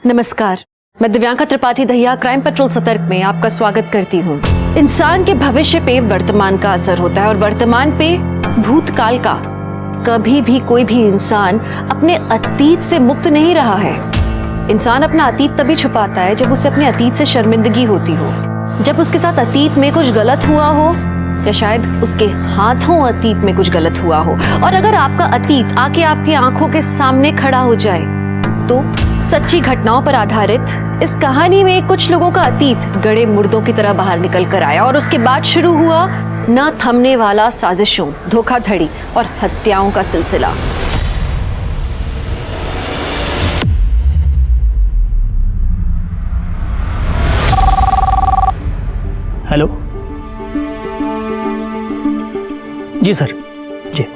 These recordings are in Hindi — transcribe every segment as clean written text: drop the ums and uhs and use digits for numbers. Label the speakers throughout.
Speaker 1: नमस्कार, मैं दिव्यांका त्रिपाठी दहिया क्राइम पेट्रोल सतर्क में आपका स्वागत करती हूँ। इंसान के भविष्य पे वर्तमान का असर होता है और वर्तमान पे भूतकाल का। कभी भी कोई भी इंसान अपने अतीत से मुक्त नहीं रहा है। इंसान अपना अतीत तभी छुपाता है जब उसे अपने अतीत से शर्मिंदगी होती हो, जब उसके साथ अतीत में कुछ गलत हुआ हो या शायद उसके हाथों अतीत में कुछ गलत हुआ हो। और अगर आपका अतीत आके आपकी आंखों के सामने खड़ा हो जाए तो सच्ची घटनाओं पर आधारित इस कहानी में कुछ लोगों का अतीत गड़े मुर्दों की तरह बाहर निकल कर आया और उसके बाद शुरू हुआ न थमने वाला साजिशों, धोखाधड़ी और हत्याओं का सिलसिला।
Speaker 2: हेलो जी सर, जी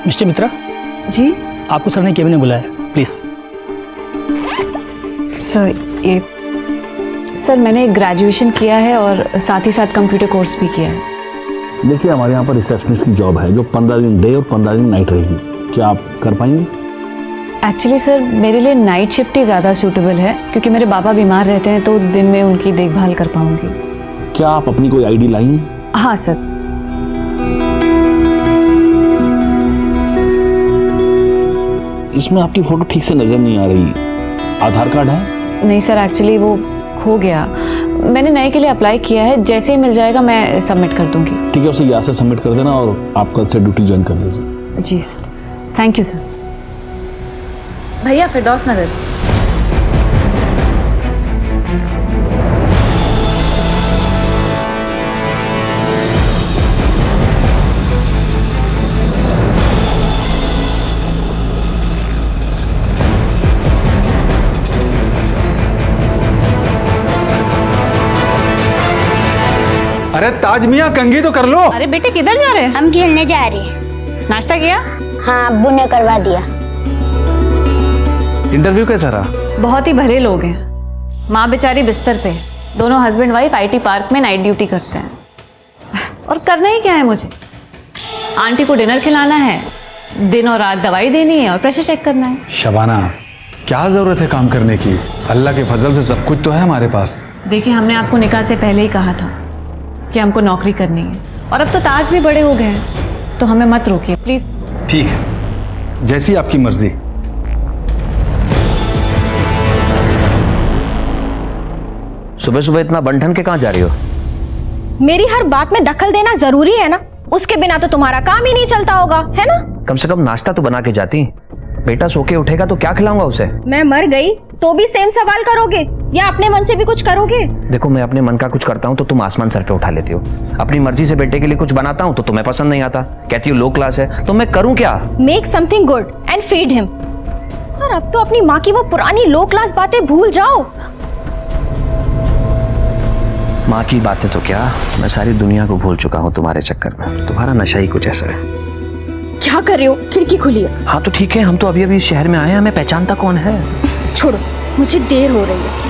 Speaker 2: मिस्टर मित्रा
Speaker 3: जी
Speaker 2: आपको सर ने केबिन में बुलाया है, प्लीज।
Speaker 3: सर मैंने ग्रेजुएशन किया है और साथ ही साथ कंप्यूटर कोर्स भी किया है।
Speaker 4: देखिए, हमारे यहाँ पर रिसेप्शनिस्ट की जॉब है जो 15 दिन डे और 15 दिन नाइट रहेगी। क्या आप कर पाएंगे?
Speaker 3: एक्चुअली सर मेरे लिए नाइट शिफ्ट ही ज़्यादा सूटेबल है क्योंकि मेरे पापा बीमार रहते हैं तो दिन में उनकी देखभाल कर पाऊंगी।
Speaker 4: क्या आप अपनी कोई आईडी लाई हैं?
Speaker 3: हाँ सर।
Speaker 4: इसमें आपकी फोटो ठीक से नजर नहीं आ रही। आधार कार्ड है?
Speaker 3: नहीं सर, एक्चुअली वो खो गया। मैंने नए के लिए अप्लाई किया है, जैसे ही मिल जाएगा मैं सबमिट कर दूंगी।
Speaker 4: ठीक है, उसे यहाँ से सबमिट कर देना और आप कल से ड्यूटी ज्वाइन कर लीजिए।
Speaker 3: जी सर, थैंक यू सर।
Speaker 5: भैया फिरदौस नगर।
Speaker 6: अरे ताज मियां, कंघी तो कर लो।
Speaker 3: अरे बेटे किधर जा रहे हैं?
Speaker 7: हम खेलने जा रहे हैं।
Speaker 3: नाश्ता किया?
Speaker 7: हाँ, अब्बू ने करवा दिया।
Speaker 6: इंटरव्यू कैसा रहा?
Speaker 3: बहुत ही भले लोग हैं। माँ बेचारी बिस्तर पे, दोनों हस्बैंड वाइफ आईटी पार्क में नाइट ड्यूटी करते हैं। और करना ही क्या है मुझे? आंटी को डिनर खिलाना है, दिन और रात दवाई देनी है और प्रेशर चेक करना है।
Speaker 6: शबाना, क्या जरूरत है काम करने की? अल्लाह के फजल से सब कुछ तो है हमारे पास।
Speaker 3: देखिए, हमने आपको निकाह से पहले ही कहा था कि हमको नौकरी करनी है और अब तो ताज भी बड़े हो गए हैं, तो हमें मत रोकिए प्लीज।
Speaker 6: ठीक है, जैसी आपकी मर्जी।
Speaker 8: सुबह सुबह इतना बंठन के कहाँ जा रही हो?
Speaker 9: मेरी हर बात में दखल देना जरूरी है ना? उसके बिना तो तुम्हारा काम ही नहीं चलता होगा, है ना?
Speaker 8: कम से कम नाश्ता तो बना के जाती। बेटा सो के उठेगा तो क्या खिलाऊंगा उसे?
Speaker 9: मैं मर गई तो भी सेम सवाल करोगे या अपने मन से भी कुछ करोगे?
Speaker 8: देखो, मैं अपने मन का कुछ करता हूँ तो तुम आसमान सर पे उठा लेती हो। अपनी मर्जी से बेटे के लिए कुछ बनाता हूँ तो तुम्हें पसंद नहीं आता, कहती हो लो क्लास है। तो मैं करूँ क्या?
Speaker 9: Make something good and feed him. और अब तो अपनी माँ की वो पुरानी लो क्लास बातें भूल जाओ।
Speaker 8: माँ की बातें तो क्या, मैं सारी दुनिया को भूल चुका हूँ तुम्हारे चक्कर में। तुम्हारा नशा ही कुछ ऐसा है।
Speaker 9: क्या कर रहे हो? खिड़की खुली है।
Speaker 8: हाँ तो ठीक है, हम तो अभी अभी इस शहर में आए हैं, हमें पहचानता कौन है?
Speaker 9: छोड़ो, मुझे देर हो रही है।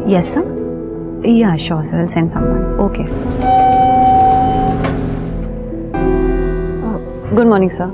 Speaker 3: Yes sir. Yeah, sure sir. I'll send someone. Okay. Good morning sir.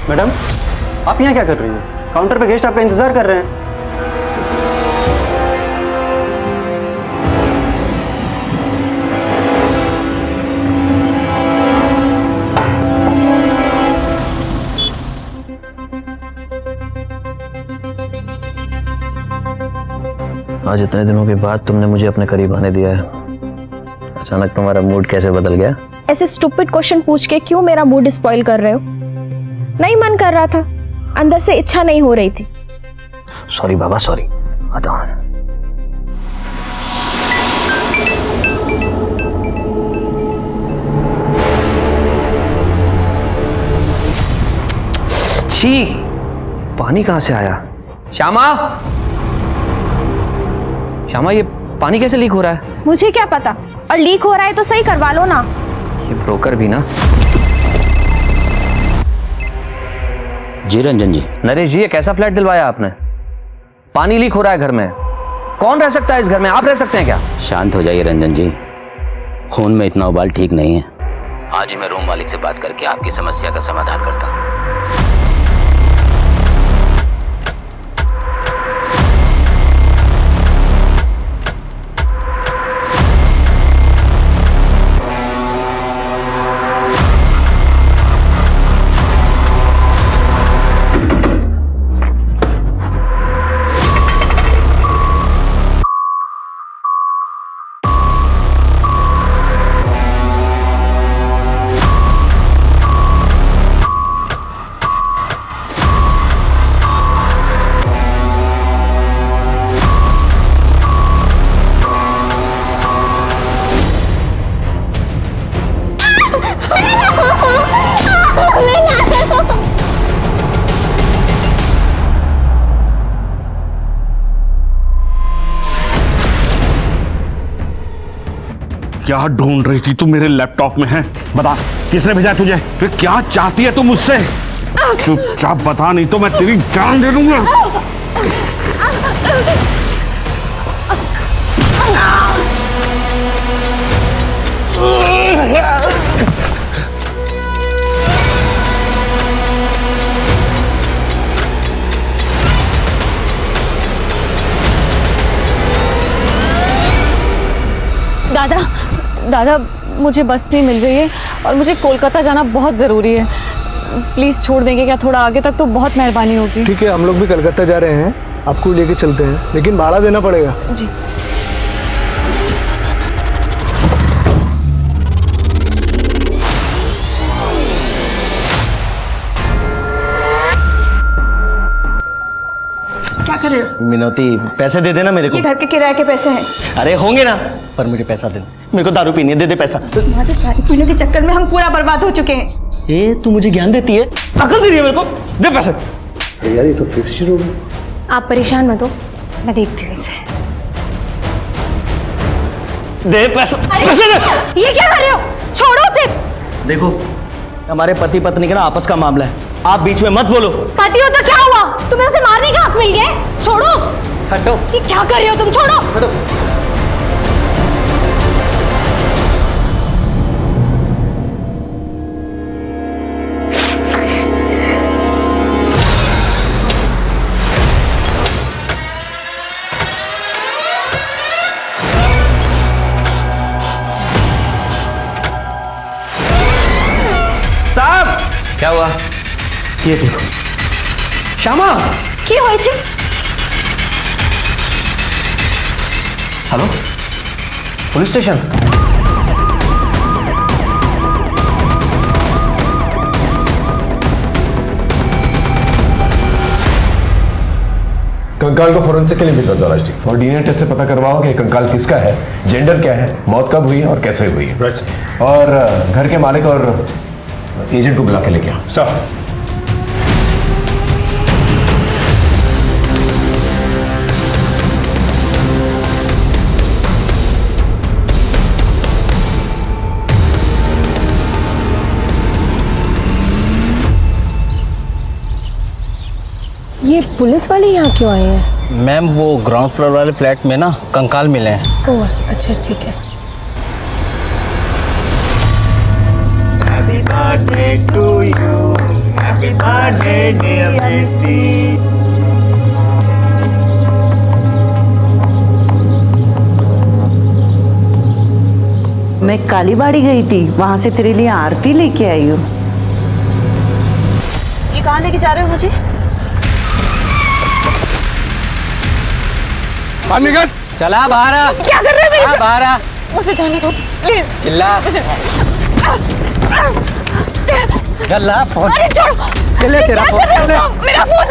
Speaker 10: Madam, आप यहाँ क्या कर रही हैं? काउंटर पे गेस्ट आपका इंतजार कर रहे हैं।
Speaker 8: आज इतने दिनों के बाद तुमने मुझे अपने करीब आने दिया है। अचानक तुम्हारा मूड कैसे बदल गया?
Speaker 9: ऐसे स्टूपिड क्वेश्चन पूछ के क्यों मेरा मूड स्पॉइल कर रहे हो? नहीं मन कर रहा था, अंदर से इच्छा नहीं हो रही थी।
Speaker 8: सॉरी बाबा, सॉरी। आता हूँ। छी, पानी कहां से आया? श्यामा, श्यामा, ये पानी कैसे लीक हो रहा है?
Speaker 9: मुझे क्या पता, और लीक हो रहा है तो सही करवा लो ना।
Speaker 8: ये ब्रोकर भी ना।
Speaker 4: जी रंजन जी।
Speaker 8: नरेश जी, ये कैसा फ्लैट दिलवाया आपने? पानी लीक हो रहा है घर में। कौन रह सकता है इस घर में? आप रह सकते हैं क्या?
Speaker 4: शांत हो जाइए रंजन जी, खून में इतना उबाल ठीक नहीं है। आज ही मैं रूम मालिक से बात करके आपकी समस्या का समाधान करता हूँ। क्या ढूंढ रही थी तू मेरे लैपटॉप में? है बता, किसने भेजा तुझे? फिर क्या चाहती है तू मुझसे? चुपचाप बता, नहीं तो मैं तेरी जान दे दूंगा।
Speaker 3: दादा, दादा, मुझे बस नहीं मिल रही है और मुझे कोलकाता जाना बहुत ज़रूरी है। प्लीज़ छोड़ देंगे क्या थोड़ा आगे तक? तो बहुत मेहरबानी होगी।
Speaker 10: ठीक है, हम लोग भी कलकत्ता जा रहे हैं, आपको लेके चलते हैं, लेकिन भाड़ा देना पड़ेगा।
Speaker 3: जी।
Speaker 5: क्या कर रहे हो?
Speaker 10: मिनोती, पैसे दे देना मेरे को।
Speaker 5: ये घर के किराए के पैसे हैं।
Speaker 10: अरे होंगे ना, पर मुझे पैसा दे। मेरे को दारू पीनी है, दे दे पैसा।
Speaker 5: तुम्हारे दारू पीने के चक्कर में हम पूरा बर्बाद हो चुके हैं।
Speaker 10: ए, तू मुझे ज्ञान देती है, अकल दे रही है मेरे को। दे पैसे। यार ये तो फिर से शुरू हो गया।
Speaker 9: आप परेशान मत हो, मैं देखती हूँ इसे।
Speaker 10: दे पैसा, पैसे दे।
Speaker 9: ये क्या कर रहे हो? छोड़ो उसे।
Speaker 10: देखो, हमारे पति पत्नी का ना आपस का मामला है, आप बीच में मत बोलो।
Speaker 9: पति हो तो क्या हुआ? तुम्हें उसे मारने का हक मिल गया? छोड़ो।
Speaker 10: हटो।
Speaker 9: ये क्या कर रहे हो तुम? छोड़ो।
Speaker 10: हटो।
Speaker 8: साहब, क्या हुआ?
Speaker 10: ये देखो श्यामा।
Speaker 9: কি হয়েছে?
Speaker 8: Hello, police station.
Speaker 6: कंकाल को फोरेंसिक के लिए भेजा दो राज, और डीएनए टेस्ट से पता करवाओ कि कंकाल किसका है, जेंडर क्या है, मौत कब हुई और कैसे हुई है। और घर के मालिक और एजेंट को बुला के लेके आओ। सर।
Speaker 9: ये पुलिस वाले यहाँ क्यों आए हैं?
Speaker 10: मैम, वो ग्राउंड फ्लोर वाले फ्लैट में ना कंकाल मिले हैं।
Speaker 9: ओह अच्छा, ठीक है।
Speaker 10: Happy birthday to you, happy birthday dear Misty।
Speaker 11: मैं कालीबाड़ी गई थी, वहां से तेरे लिए आरती लेके आई हूँ।
Speaker 3: ये कहाँ लेके जा रहे हो मुझे?
Speaker 10: चला बाहर आ।
Speaker 3: क्या कर रहे हो?
Speaker 10: बाहर आ।
Speaker 3: मुझे जाने दो प्लीज।
Speaker 10: चिल्ला। गल्ला फोन।
Speaker 3: अरे छोड़ो।
Speaker 10: ले तेरा फोन।
Speaker 3: मेरा फोन।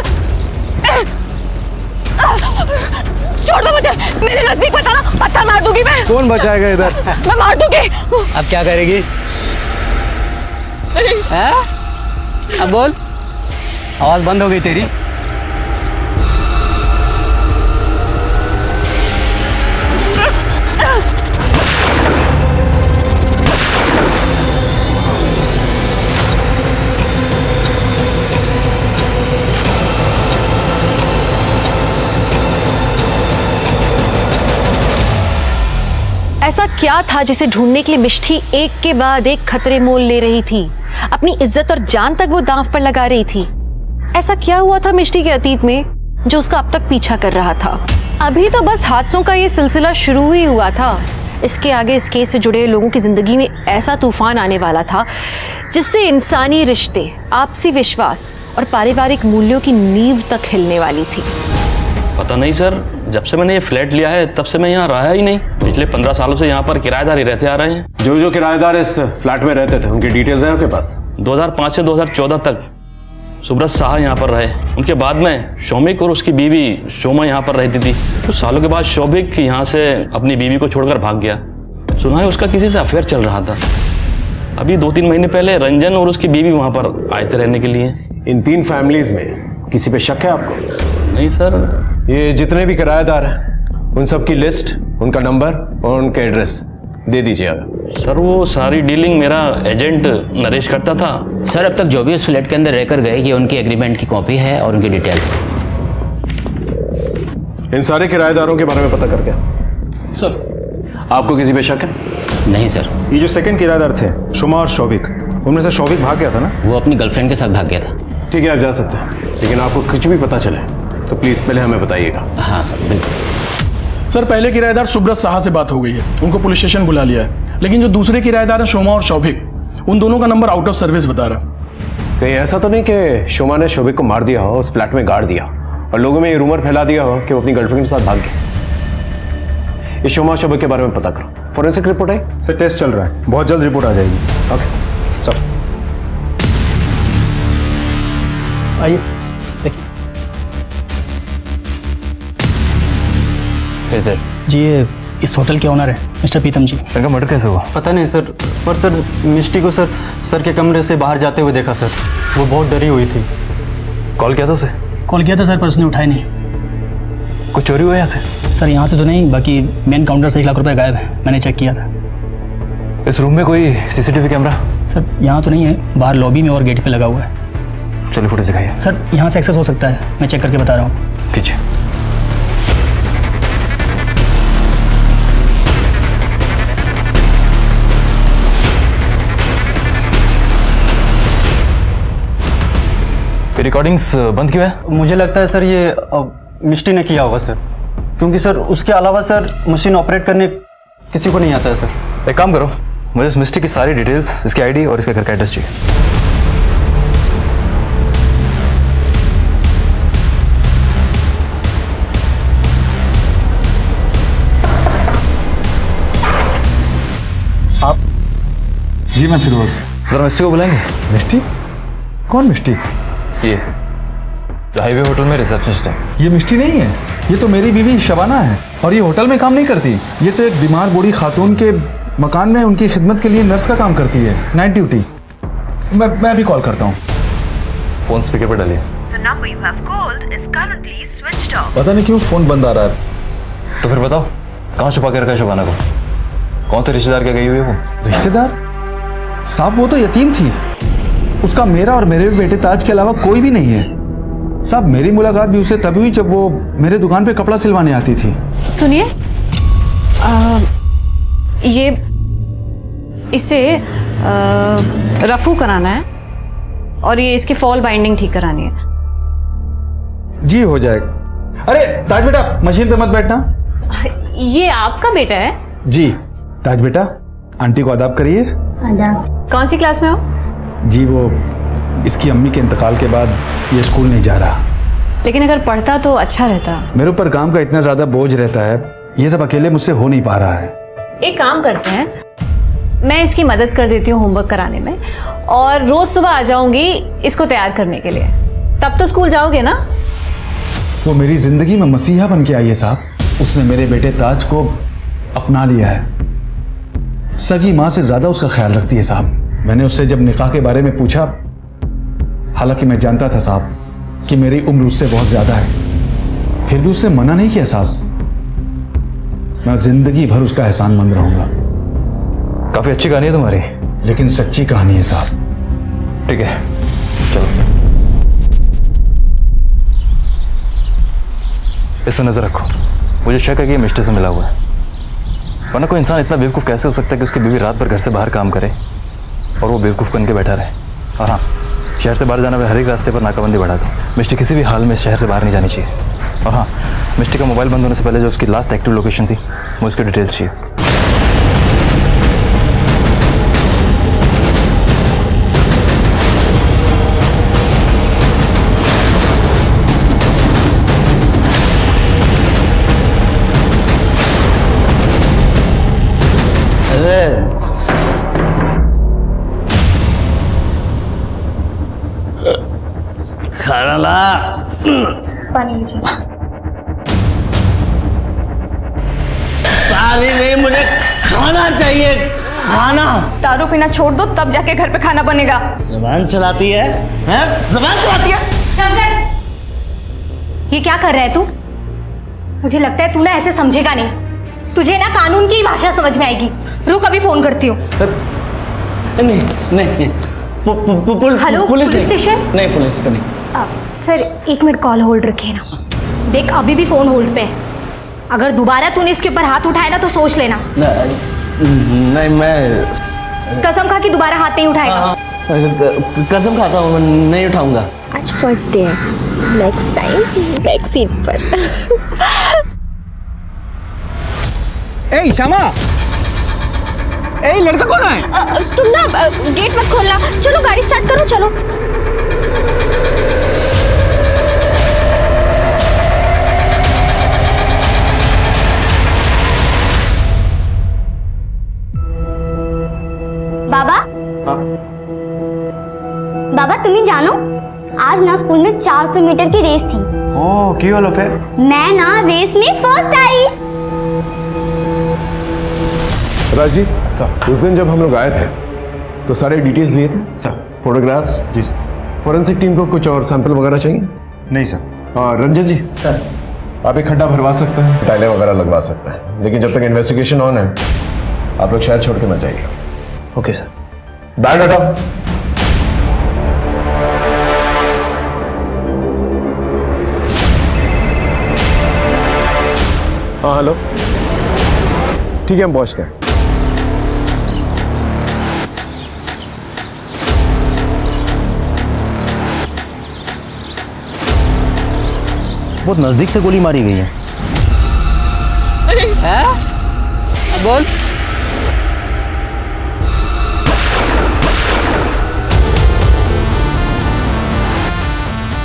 Speaker 3: छोड़ दो मुझे, मेरे नजदीक मत आना, पत्थर मार दूंगी मैं।
Speaker 10: कौन बचाएगा इधर?
Speaker 3: मैं मार दूंगी।
Speaker 10: अब क्या करेगी? हैं? अब बोल। आवाज़ बंद हो गई तेरी।
Speaker 1: ऐसा क्या था जिसे ढूंढने के लिए मिष्टी एक के बाद एक खतरे मोल ले रही थी? अपनी इज्जत और जान तक वो दांव पर लगा रही थी। ऐसा क्या हुआ था मिष्टी के अतीत में जो उसका अब तक पीछा कर रहा था? अभी तो बस हादसों का ये सिलसिला शुरू ही हुआ था। इसके आगे इस केस से जुड़े लोगों की जिंदगी में ऐसा तूफान आने वाला था जिससे इंसानी रिश्ते, आपसी विश्वास और पारिवारिक मूल्यों की नींव तक हिलने वाली थी।
Speaker 12: पता नहीं सर, जब से मैंने ये फ्लैट लिया है तब से मैं यहाँ रहा ही नहीं। पिछले 15 सालों से यहाँ पर किराएदार ही रहते आ रहे हैं।
Speaker 6: जो जो किराएदार इस फ्लैट में रहते थे उनकी डिटेल्स हैं आपके पास?
Speaker 12: 2005 से 2014 तक सुब्रत साहा यहाँ पर रहे। उनके बाद में शौमिक और उसकी बीवी शोमा यहाँ पर रहती थी। कुछ सालों के बाद शौमिक यहाँ से अपनी बीवी को छोड़कर भाग गया। सुना है उसका किसी से अफेयर चल रहा था। अभी 2-3 महीने पहले रंजन और उसकी बीवी वहाँ पर आए थे रहने के लिए।
Speaker 6: इन 3 फैमिलीज में किसी पे शक है आपको?
Speaker 12: नहीं सर।
Speaker 6: ये जितने भी किराएदार हैं उन सब की लिस्ट, उनका नंबर और उनका एड्रेस दे दीजिएगा।
Speaker 12: सर वो सारी डीलिंग मेरा एजेंट नरेश करता था।
Speaker 8: सर अब तक जो भी उस फ्लैट के अंदर रहकर गए ये उनकी एग्रीमेंट की कॉपी है और उनकी डिटेल्स।
Speaker 6: इन सारे किराएदारों के बारे में पता करके
Speaker 2: सर
Speaker 6: आपको किसी पे शक है?
Speaker 8: नहीं सर।
Speaker 10: ये जो सेकंड किराएदार थे शोमा और शौविक, उनमें से शौविक भाग गया था ना?
Speaker 8: वो अपनी गर्लफ्रेंड के साथ भाग गया था।
Speaker 6: ठीक है, आप जा सकते हैं, लेकिन आपको कुछ भी पता चले तो प्लीज पहले हमें बताइएगा।
Speaker 8: हाँ सर बिल्कुल।
Speaker 13: सर पहले किराएदार सुब्रत साहा से बात हो गई है, उनको पुलिस स्टेशन बुला लिया है, लेकिन जो दूसरे किराएदार हैं शोमा और शौभिक, उन दोनों का नंबर आउट ऑफ सर्विस बता रहा।
Speaker 6: कहीं ऐसा तो नहीं कि शोमा ने शौभिक को मार दिया हो, उस फ्लैट में गाड़ दिया और लोगों में ये रूमर फैला दिया हो कि वो अपनी गर्लफ्रेंड के साथ भाग गया? ये शोमा और शौभिक के बारे में पता करो। फॉरेंसिक रिपोर्ट आई?
Speaker 10: सर टेस्ट चल रहा है, बहुत जल्द रिपोर्ट आ जाएगी। ओके सर
Speaker 2: आइए। जी ये इस होटल के ओनर है मिस्टर प्रीतम जी।
Speaker 10: इनका मर्डर कैसे हुआ? पता नहीं सर, पर सर मिष्टी को सर के कमरे से बाहर जाते हुए देखा सर। वो बहुत डरी हुई थी।
Speaker 6: कॉल किया था उसे?
Speaker 2: कॉल किया था सर पर उसने उठाया नहीं।
Speaker 6: कुछ चोरी हुआ यहाँ से?
Speaker 2: सर यहाँ से तो नहीं, बाकी मेन काउंटर से 1 लाख रुपए गायब है, मैंने चेक किया था।
Speaker 6: इस रूम में कोई सीसीटीवी कैमरा?
Speaker 2: सर यहाँ तो नहीं है, बाहर लॉबी में और गेट पे लगा हुआ है।
Speaker 6: चलिए फुटेज दिखाइए।
Speaker 2: सर यहाँ से एक्सेस हो सकता है, मैं चेक करके बता रहा हूँ।
Speaker 6: कीजिए। रिकॉर्डिंग्स बंद क्यों है?
Speaker 10: मुझे लगता है सर ये मिष्टी ने किया होगा सर, क्योंकि सर उसके अलावा सर मशीन ऑपरेट करने किसी को नहीं आता है सर।
Speaker 6: एक काम करो, मुझे इस मिष्टी की सारी डिटेल्स, इसकी आईडी और इसके घर का एड्रेस चाहिए।
Speaker 10: आप? जी मैं फिरोज।
Speaker 6: जरा मिष्टी को बुलाएंगे।
Speaker 10: मिष्टी? कौन मिष्टी?
Speaker 6: ये जो हाईवे होटल में रिसेप्शनिस्ट है।
Speaker 10: ये मिष्टी नहीं है, ये तो मेरी बीवी शबाना है, और ये होटल में काम नहीं करती। ये तो एक बीमार बूढ़ी खातून के मकान में उनकी खिदमत के लिए नर्स का काम करती है, नाइट ड्यूटी। मैं भी कॉल करता हूँ।
Speaker 6: फोन स्पीकर पर डालिए।
Speaker 10: पता नहीं क्यों फोन बंद आ रहा है।
Speaker 6: तो फिर बताओ कहाँ छुपा के रखा है शबाना को? कौन थे रिश्तेदार क्या गई हुई है वो?
Speaker 10: रिश्तेदार? साहब वो तो यतीम थी, उसका मेरा और मेरे बेटे ताज के अलावा कोई भी नहीं है। साहब मेरी मुलाकात भी उससे तभी हुई जब वो मेरे दुकान पे कपड़ा सिलवाने आती थी।
Speaker 3: सुनिए, ये इसे रफू कराना है और ये इसकी फॉल बाइंडिंग ठीक करानी है।
Speaker 10: जी हो जाएगा। अरे ताज बेटा मशीन पे मत बैठना।
Speaker 3: ये आपका बेटा है?
Speaker 10: जी ताज बेटा, आंटी को आदाब करिए।
Speaker 3: कौन सी क्लास में हो?
Speaker 10: जी वो इसकी अम्मी के इंतकाल के बाद ये स्कूल नहीं जा रहा।
Speaker 3: लेकिन अगर पढ़ता तो अच्छा रहता।
Speaker 10: मेरे ऊपर काम का इतना ज्यादा बोझ रहता है, ये सब अकेले मुझसे हो नहीं पा रहा है।
Speaker 3: एक काम करते हैं, मैं इसकी मदद कर देती हूँ होमवर्क कराने में, और रोज सुबह आ जाऊंगी इसको तैयार करने के लिए। तब तो स्कूल जाओगे ना?
Speaker 10: वो मेरी जिंदगी में मसीहा बन के आई है साहब। उसने मेरे बेटे ताज को अपना लिया है। सगी माँ से ज्यादा उसका ख्याल रखती है साहब। मैंने उससे जब निकाह के बारे में पूछा, हालांकि मैं जानता था साहब कि मेरी उम्र उससे बहुत ज्यादा है, फिर भी उससे मना नहीं किया साहब। मैं जिंदगी भर उसका एहसानमंद रहूंगा।
Speaker 14: काफी अच्छी कहानी है तुम्हारी,
Speaker 10: लेकिन सच्ची कहानी है साहब।
Speaker 14: ठीक है चलो, इसमें नजर रखो। मुझे शक है कि ये मिस्टर से मिला हुआ है, वरना कोई इंसान इतना बेवकूफ़ कैसे हो सकता है कि उसकी बीवी रात भर घर से बाहर काम करे और वो बेवकूफ़ बन के बैठा रहे। और हाँ, शहर से बाहर जाना हर एक रास्ते पर नाकाबंदी बढ़ा दो। मिस्टी किसी भी हाल में शहर से बाहर नहीं जानी चाहिए। और हाँ, मिस्टी का मोबाइल बंद होने से पहले जो उसकी लास्ट एक्टिव लोकेशन थी, मुझे उसकी डिटेल्स चाहिए।
Speaker 2: खाना ला।
Speaker 5: पानी लीजिए।
Speaker 2: पानी नहीं, मुझे खाना चाहिए, खाना।
Speaker 5: दारू पीना छोड़ दो तब जाके घर पे खाना बनेगा।
Speaker 2: जबान चलाती है, हैं? जबान चलाती है।
Speaker 7: शमशेर, ये क्या कर रहा है तू? मुझे लगता है तू ना ऐसे समझेगा नहीं। तुझे ना कानून की भाषा समझ में आएगी। रुक, अभी फोन करती हूँ।
Speaker 2: नहीं नहीं,
Speaker 7: हेलो, पुलिस स्टेशन?
Speaker 2: नहीं, पुलिस को नहीं।
Speaker 7: सर 1 मिनट कॉल होल्ड रखिए ना। देख, अभी भी फोन होल्ड पे है। अगर दोबारा तूने इसके ऊपर हाथ उठाया ना तो सोच लेना।
Speaker 2: नहीं, मैं
Speaker 7: कसम खा कि दोबारा हाथ नहीं उठाएगा।
Speaker 2: कसम खाता हूँ, मैं नहीं उठाऊंगा।
Speaker 9: आज फर्स्ट डे है, नेक्स्ट टाइम बैक सीट पर।
Speaker 2: ए श्यामा, ए लड़का कौन है?
Speaker 9: तुम ना गेट मत खोलना। चलो गाड़ी स्टार्ट करो, चलो।
Speaker 7: बाबा, बाबा तुम्हें जानो, आज ना स्कूल में 400 मीटर की रेस थी।
Speaker 6: ओह, क्यों लो फिर?
Speaker 7: मैं ना रेस में फर्स्ट आई।
Speaker 6: राज जी, उस दिन जब हम लोग आए थे तो सारे डिटेल्स लिए थे सर, फोटोग्राफ्स।
Speaker 10: जी सर।
Speaker 6: फॉरेंसिक टीम को कुछ और सैंपल वगैरह चाहिए?
Speaker 10: नहीं सर।
Speaker 6: और रंजन जी सर, आप एक खड्डा भरवा सकते हैं, टाइलें वगैरह लगवा सकते हैं, लेकिन जब तक इन्वेस्टिगेशन ऑन है आप लोग शहर छोड़ के मत जाइएगा।
Speaker 8: Okay sir.
Speaker 6: बैग हटाओ। हाँ हेलो, ठीक है हम पहुंचते हैं।
Speaker 2: बहुत नजदीक से गोली मारी गई है। बोल।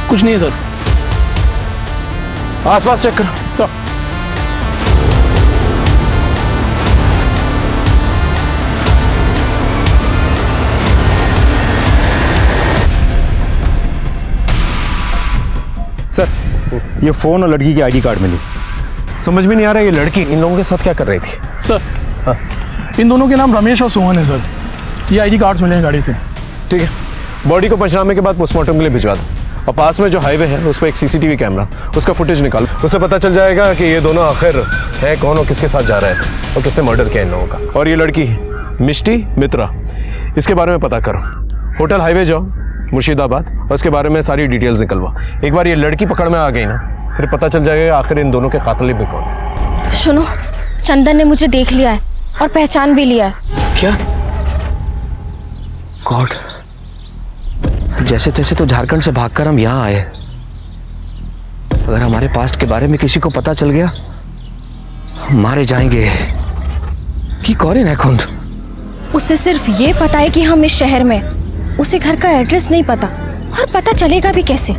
Speaker 13: कुछ नहीं है सर।
Speaker 6: आसपास चेक करो
Speaker 13: सर।
Speaker 10: सर, ये फोन और लड़की की आईडी कार्ड मिली।
Speaker 6: समझ में नहीं आ रहा ये लड़की इन लोगों के साथ क्या कर रही थी।
Speaker 13: सर, इन दोनों के नाम रमेश और सोहन है सर। ये आईडी कार्ड्स मिले हैं गाड़ी से।
Speaker 6: ठीक है, बॉडी को पंचनामे के बाद पोस्टमार्टम के लिए भिजवा दो, और पास में जो हाईवे है उस पर एक सीसीटीवी कैमरा, उसका फुटेज निकालो। उससे पता चल जाएगा कि ये दोनों आखिर है कौन और किसके साथ जा रहे थे और किससे मर्डर किया इन लोगों का। और ये लड़की मिष्टी मित्रा, इसके बारे में पता करो। होटल हाईवे जाओ मुर्शिदाबाद और उसके बारे में सारी डिटेल्स निकलवा। एक बार ये लड़की पकड़ में आ गई ना, फिर पता चल जाएगा आखिर इन दोनों के कातिल भी कौन है।
Speaker 9: सुनो, चंदन ने मुझे देख लिया है और पहचान भी लिया है।
Speaker 8: क्या? गॉड, जैसे तैसे तो झारखंड से भागकर हम यहाँ आए। अगर हमारे पास्ट के बारे में किसी को पता चल गया, हम मारे जाएंगे। कि कौन है खुंद?
Speaker 9: उसे सिर्फ ये पता है कि हम इस शहर में, उसे घर का एड्रेस नहीं पता, और पता चलेगा भी कैसे।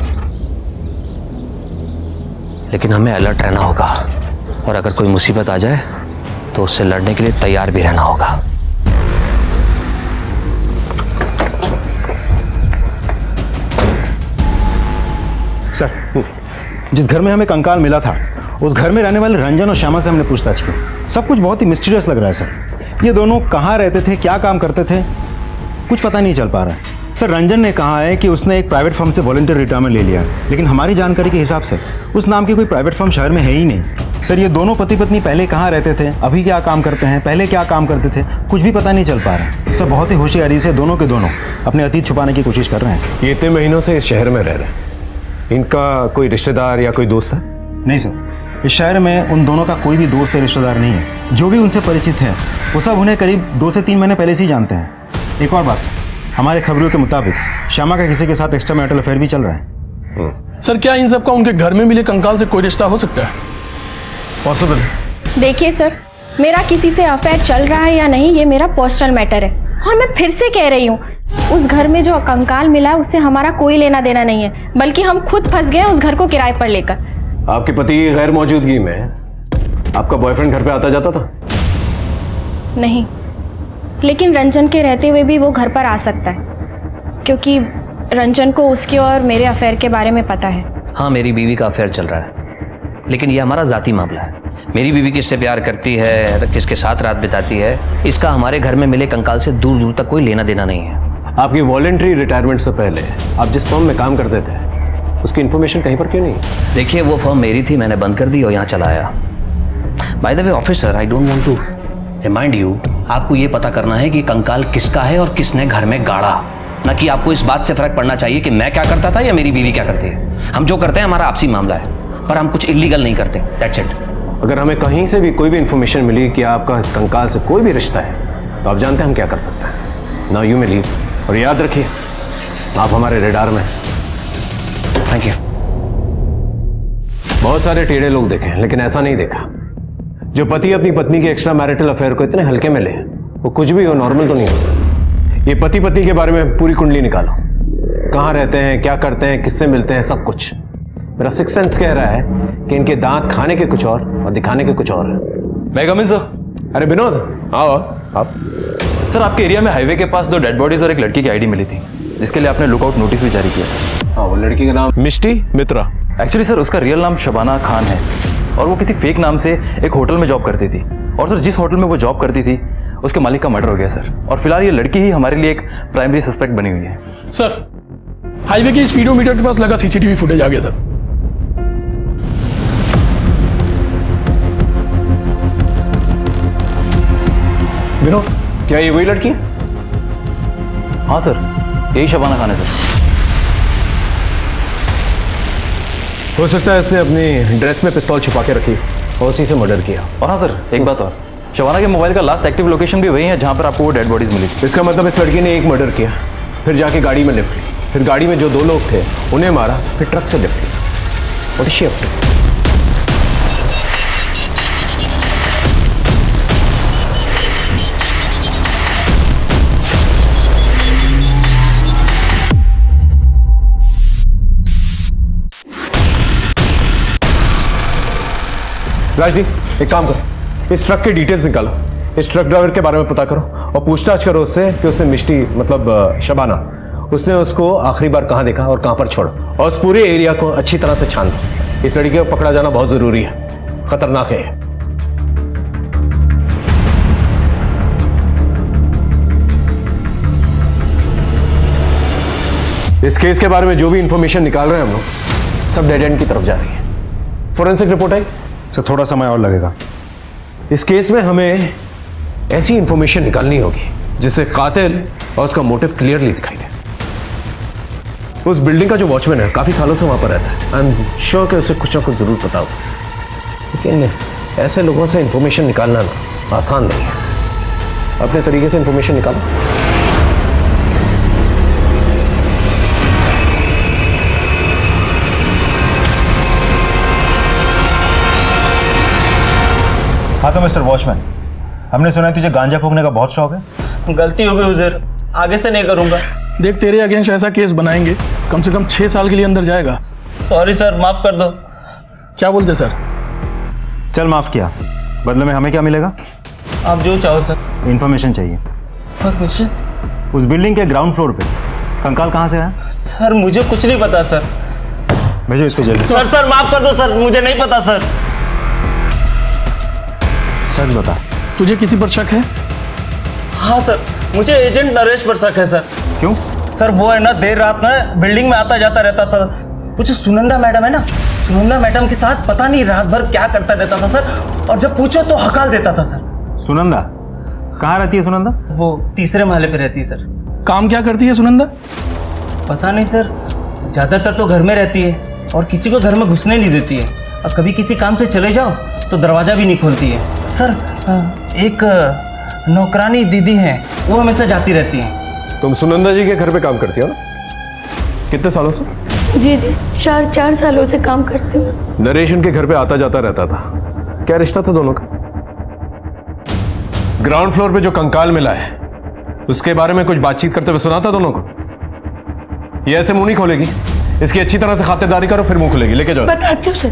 Speaker 8: लेकिन हमें अलर्ट रहना होगा, और अगर कोई मुसीबत आ जाए तो उससे लड़ने के लिए तैयार भी रहना होगा।
Speaker 10: सर, जिस घर में हमें कंकाल मिला था उस घर में रहने वाले रंजन और श्यामा से हमने पूछताछ की। सब कुछ बहुत ही मिस्टीरियस लग रहा है सर। ये दोनों कहाँ रहते थे, क्या काम करते थे, कुछ पता नहीं चल पा रहा है।
Speaker 2: सर रंजन ने कहा है कि उसने एक प्राइवेट फर्म से वॉलंटियर रिटायरमेंट ले लिया, लेकिन हमारी जानकारी के हिसाब से उस नाम की कोई प्राइवेट फर्म शहर में है ही नहीं। सर ये दोनों पति पत्नी पहले कहाँ रहते थे, अभी क्या काम करते हैं, पहले क्या काम करते थे, कुछ भी पता नहीं चल पा रहा। सर बहुत ही होशियारी से दोनों के दोनों अपने अतीत छुपाने की कोशिश कर रहे हैं।
Speaker 6: ये इतने महीनों से इस शहर में रह रहे हैं, इनका कोई रिश्तेदार या कोई दोस्त है?
Speaker 2: नहीं सर, इस शहर में उन दोनों का कोई भी दोस्त या रिश्तेदार नहीं है। जो भी उनसे परिचित है वो सब उन्हें करीब 2 से 3 महीने पहले से ही जानते हैं। एक और बात सर, हमारे खबरों के मुताबिक श्यामा का किसी के साथ एक्स्ट्रा मैरिटल अफेयर भी चल रहा है।
Speaker 13: सर क्या इन सबका उनके घर में मिले कंकाल से कोई रिश्ता हो सकता है? पॉसिबल?
Speaker 9: देखिए सर, मेरा किसी से अफेयर चल रहा है या नहीं ये मेरा पर्सनल मैटर है, और मैं फिर से कह रही हूँ उस घर में जो कंकाल मिला उससे हमारा कोई लेना देना नहीं है, बल्कि हम खुद फंस गए उस घर को किराए पर लेकर।
Speaker 6: आपके पति की गैर मौजूदगी में आपका बॉयफ्रेंड घर पे आता जाता था?
Speaker 9: नहीं, लेकिन रंजन के रहते हुए भी वो घर पर आ सकता है, क्योंकि रंजन को उसके और मेरे अफेयर के बारे में पता है।
Speaker 8: हाँ, मेरी बीवी का अफेयर चल रहा है, लेकिन ये हमारा जाती मामला है। मेरी बीवी किससे प्यार करती है, किसके साथ रात बिताती है, इसका हमारे घर में मिले कंकाल से दूर दूर तक कोई लेना देना नहीं है।
Speaker 6: आपकी वॉलंटरी रिटायरमेंट से पहले आप जिस फर्म में काम करते थे उसकी इन्फॉर्मेशन कहीं पर क्यों नहीं?
Speaker 8: देखिए वो फर्म मेरी थी, मैंने बंद कर दी और यहाँ चला आया। By the way officer, I don't want to remind you, आपको ये पता करना है कि कंकाल किसका है और किसने घर में गाड़ा, न कि आपको इस बात से फर्क पड़ना चाहिए कि मैं क्या करता था या मेरी बीवी क्या करती है। हम जो करते हैं हमारा आपसी मामला है, पर हम कुछ इलीगल नहीं करते, दैट्स इट।
Speaker 6: अगर हमें कहीं से भी कोई भी इन्फॉर्मेशन मिली कि आपका इस कंकाल से कोई भी रिश्ता है तो आप जानते हैं हम क्या कर सकते हैं। नाउ यू मे लीव, और याद रखिए आप हमारे रेडार में।
Speaker 8: Thank you.
Speaker 6: बहुत सारे टेढ़े लोग देखे हैं, लेकिन ऐसा नहीं देखा जो पति अपनी पत्नी के एक्स्ट्रा मैरिटल अफेयर को इतने हल्के में ले। वो कुछ भी हो, नॉर्मल तो नहीं हो सकता। ये पति पत्नी के बारे में पूरी कुंडली निकालो, कहाँ रहते हैं, क्या करते हैं, किससे मिलते हैं, सब कुछ। मेरा सिक्स सेंस कह रहा है कि इनके दांत खाने के कुछ और दिखाने के कुछ और है।
Speaker 14: मैं कम इन सर?
Speaker 6: अरे विनोद आओ आप।
Speaker 14: सर आपके एरिया में हाईवे के पास 2 डेड बॉडीज और एक लड़की की आईडी मिली थी, जिसके लिए आपने लुकआउट नोटिस भी जारी किया।
Speaker 6: हाँ, वो लड़की का नाम मिष्टी मित्रा।
Speaker 14: एक्चुअली सर उसका रियल नाम शबाना खान है, और वो किसी फेक नाम से एक होटल में जॉब करती थी, और सर जिस होटल में वो जॉब करती थी उसके मालिक का मर्डर हो गया सर, और फिलहाल ये लड़की ही हमारे लिए एक प्राइमरी सस्पेक्ट बनी हुई है।
Speaker 13: सर हाईवे के स्पीडोमीटर के पास लगा सीसीटीवी फुटेज आ गया सर।
Speaker 6: विनोद, क्या ये वही लड़की?
Speaker 14: हाँ सर, यही शबाना खान है सर।
Speaker 6: हो सकता है इसने अपनी ड्रेस में पिस्तौल छुपा के रखी और उसी से मर्डर किया।
Speaker 14: और हाँ सर, एक बात और, शबाना के मोबाइल का लास्ट एक्टिव लोकेशन भी वही है जहाँ पर आपको वो डेड बॉडीज मिली।
Speaker 6: इसका मतलब इस लड़की ने एक मर्डर किया, फिर जाके गाड़ी में लिफ्ट ली, फिर गाड़ी में जो 2 लोग थे उन्हें मारा, फिर ट्रक से लिफ्ट ली। What is she up to? Rajdeep, एक काम करो, इस ट्रक के डिटेल्स निकालो, इस ट्रक ड्राइवर के बारे में पता करो और पूछताछ करो उससे कि उसने मिष्टी मतलब शबाना, उसने उसको आखिरी बार कहाँ देखा और कहाँ पर छोड़ा, और उस पूरे एरिया को अच्छी तरह से छान दो। इस लड़की को पकड़ा जाना बहुत जरूरी है, खतरनाक है। इस केस के बारे में जो भी इंफॉर्मेशन निकाल रहे हैं हम लोग, सब डेड एंड की तरफ जा रही है। फोरेंसिक रिपोर्ट आई
Speaker 2: सर, थोड़ा समय और लगेगा।
Speaker 6: इस केस में हमें ऐसी इंफॉर्मेशन निकालनी होगी जिससे कातिल और उसका मोटिव क्लियरली दिखाई दे। उस बिल्डिंग का जो वॉचमैन है काफी सालों से वहां पर रहता है, आई एम श्योर कि उसे कुछ ना कुछ जरूर पता होगा, लेकिन ऐसे लोगों से इंफॉर्मेशन निकालना ना आसान नहीं है। अपने तरीके से इंफॉर्मेशन निकालो।
Speaker 2: हाँ तो मिस्टर वॉचमैन, हमने सुना है तुझे गांजा फूकने का बहुत शौक है।
Speaker 15: गलती हो गई हुजूर, आगे से नहीं करूंगा।
Speaker 13: देख तेरे अगेंस्ट ऐसा केस बनाएंगे कम से कम 6 साल के लिए अंदर जाएगा।
Speaker 15: सॉरी सर, माफ कर दो।
Speaker 13: क्या बोलते सर?
Speaker 2: चल माफ किया, बदले में हमें क्या मिलेगा?
Speaker 15: आप जो चाहो सर।
Speaker 2: इन्फॉर्मेशन चाहिए।
Speaker 15: इन्फॉर्मेशन?
Speaker 2: उस बिल्डिंग के ग्राउंड फ्लोर पे कंकाल कहाँ से आया?
Speaker 15: सर मुझे कुछ नहीं पता सर।
Speaker 2: भेजो इसको जल्दी।
Speaker 15: सर माफ कर दो सर, मुझे नहीं पता सर।
Speaker 2: सच बता।
Speaker 13: तुझे किसी पर शक है?
Speaker 15: हाँ सर, मुझे एजेंट नरेश पर शक है सर।
Speaker 2: क्यों?
Speaker 15: सर वो है ना देर रात में बिल्डिंग में आता जाता रहता सर। वो जो सुनंदा मैडम है ना, सुनंदा मैडम के साथ पता नहीं रात भर क्या करता रहता था सर, और जब पूछो तो हकाल देता था सर।
Speaker 2: सुनंदा कहाँ रहती है सुनंदा?
Speaker 15: वो तीसरे महले पे रहती है सर।
Speaker 13: काम क्या करती है सुनंदा?
Speaker 15: पता नहीं सर, ज़्यादातर तो घर में रहती है और किसी को घर में घुसने नहीं देती है, और कभी किसी काम से चले जाओ तो दरवाज़ा भी नहीं खोलती है सर। एक नौकरानी दीदी है, वो हमेशा जाती रहती है।
Speaker 6: तुम सुनंदा जी के घर पे काम करती हो ना? कितने सालों से?
Speaker 9: जी जी, 4 सालों से काम करती हूँ।
Speaker 6: नरेश उनके घर पे आता जाता रहता था, क्या रिश्ता था दोनों का? ग्राउंड फ्लोर पे जो कंकाल मिला है उसके बारे में कुछ बातचीत करते हुए सुना था दोनों को? ये ऐसे मुंह नहीं खोलेगी, इसकी अच्छी तरह से खातिरदारी करो फिर मुंह खुलेगी। लेके जाओ।
Speaker 9: बताती हूँ सर।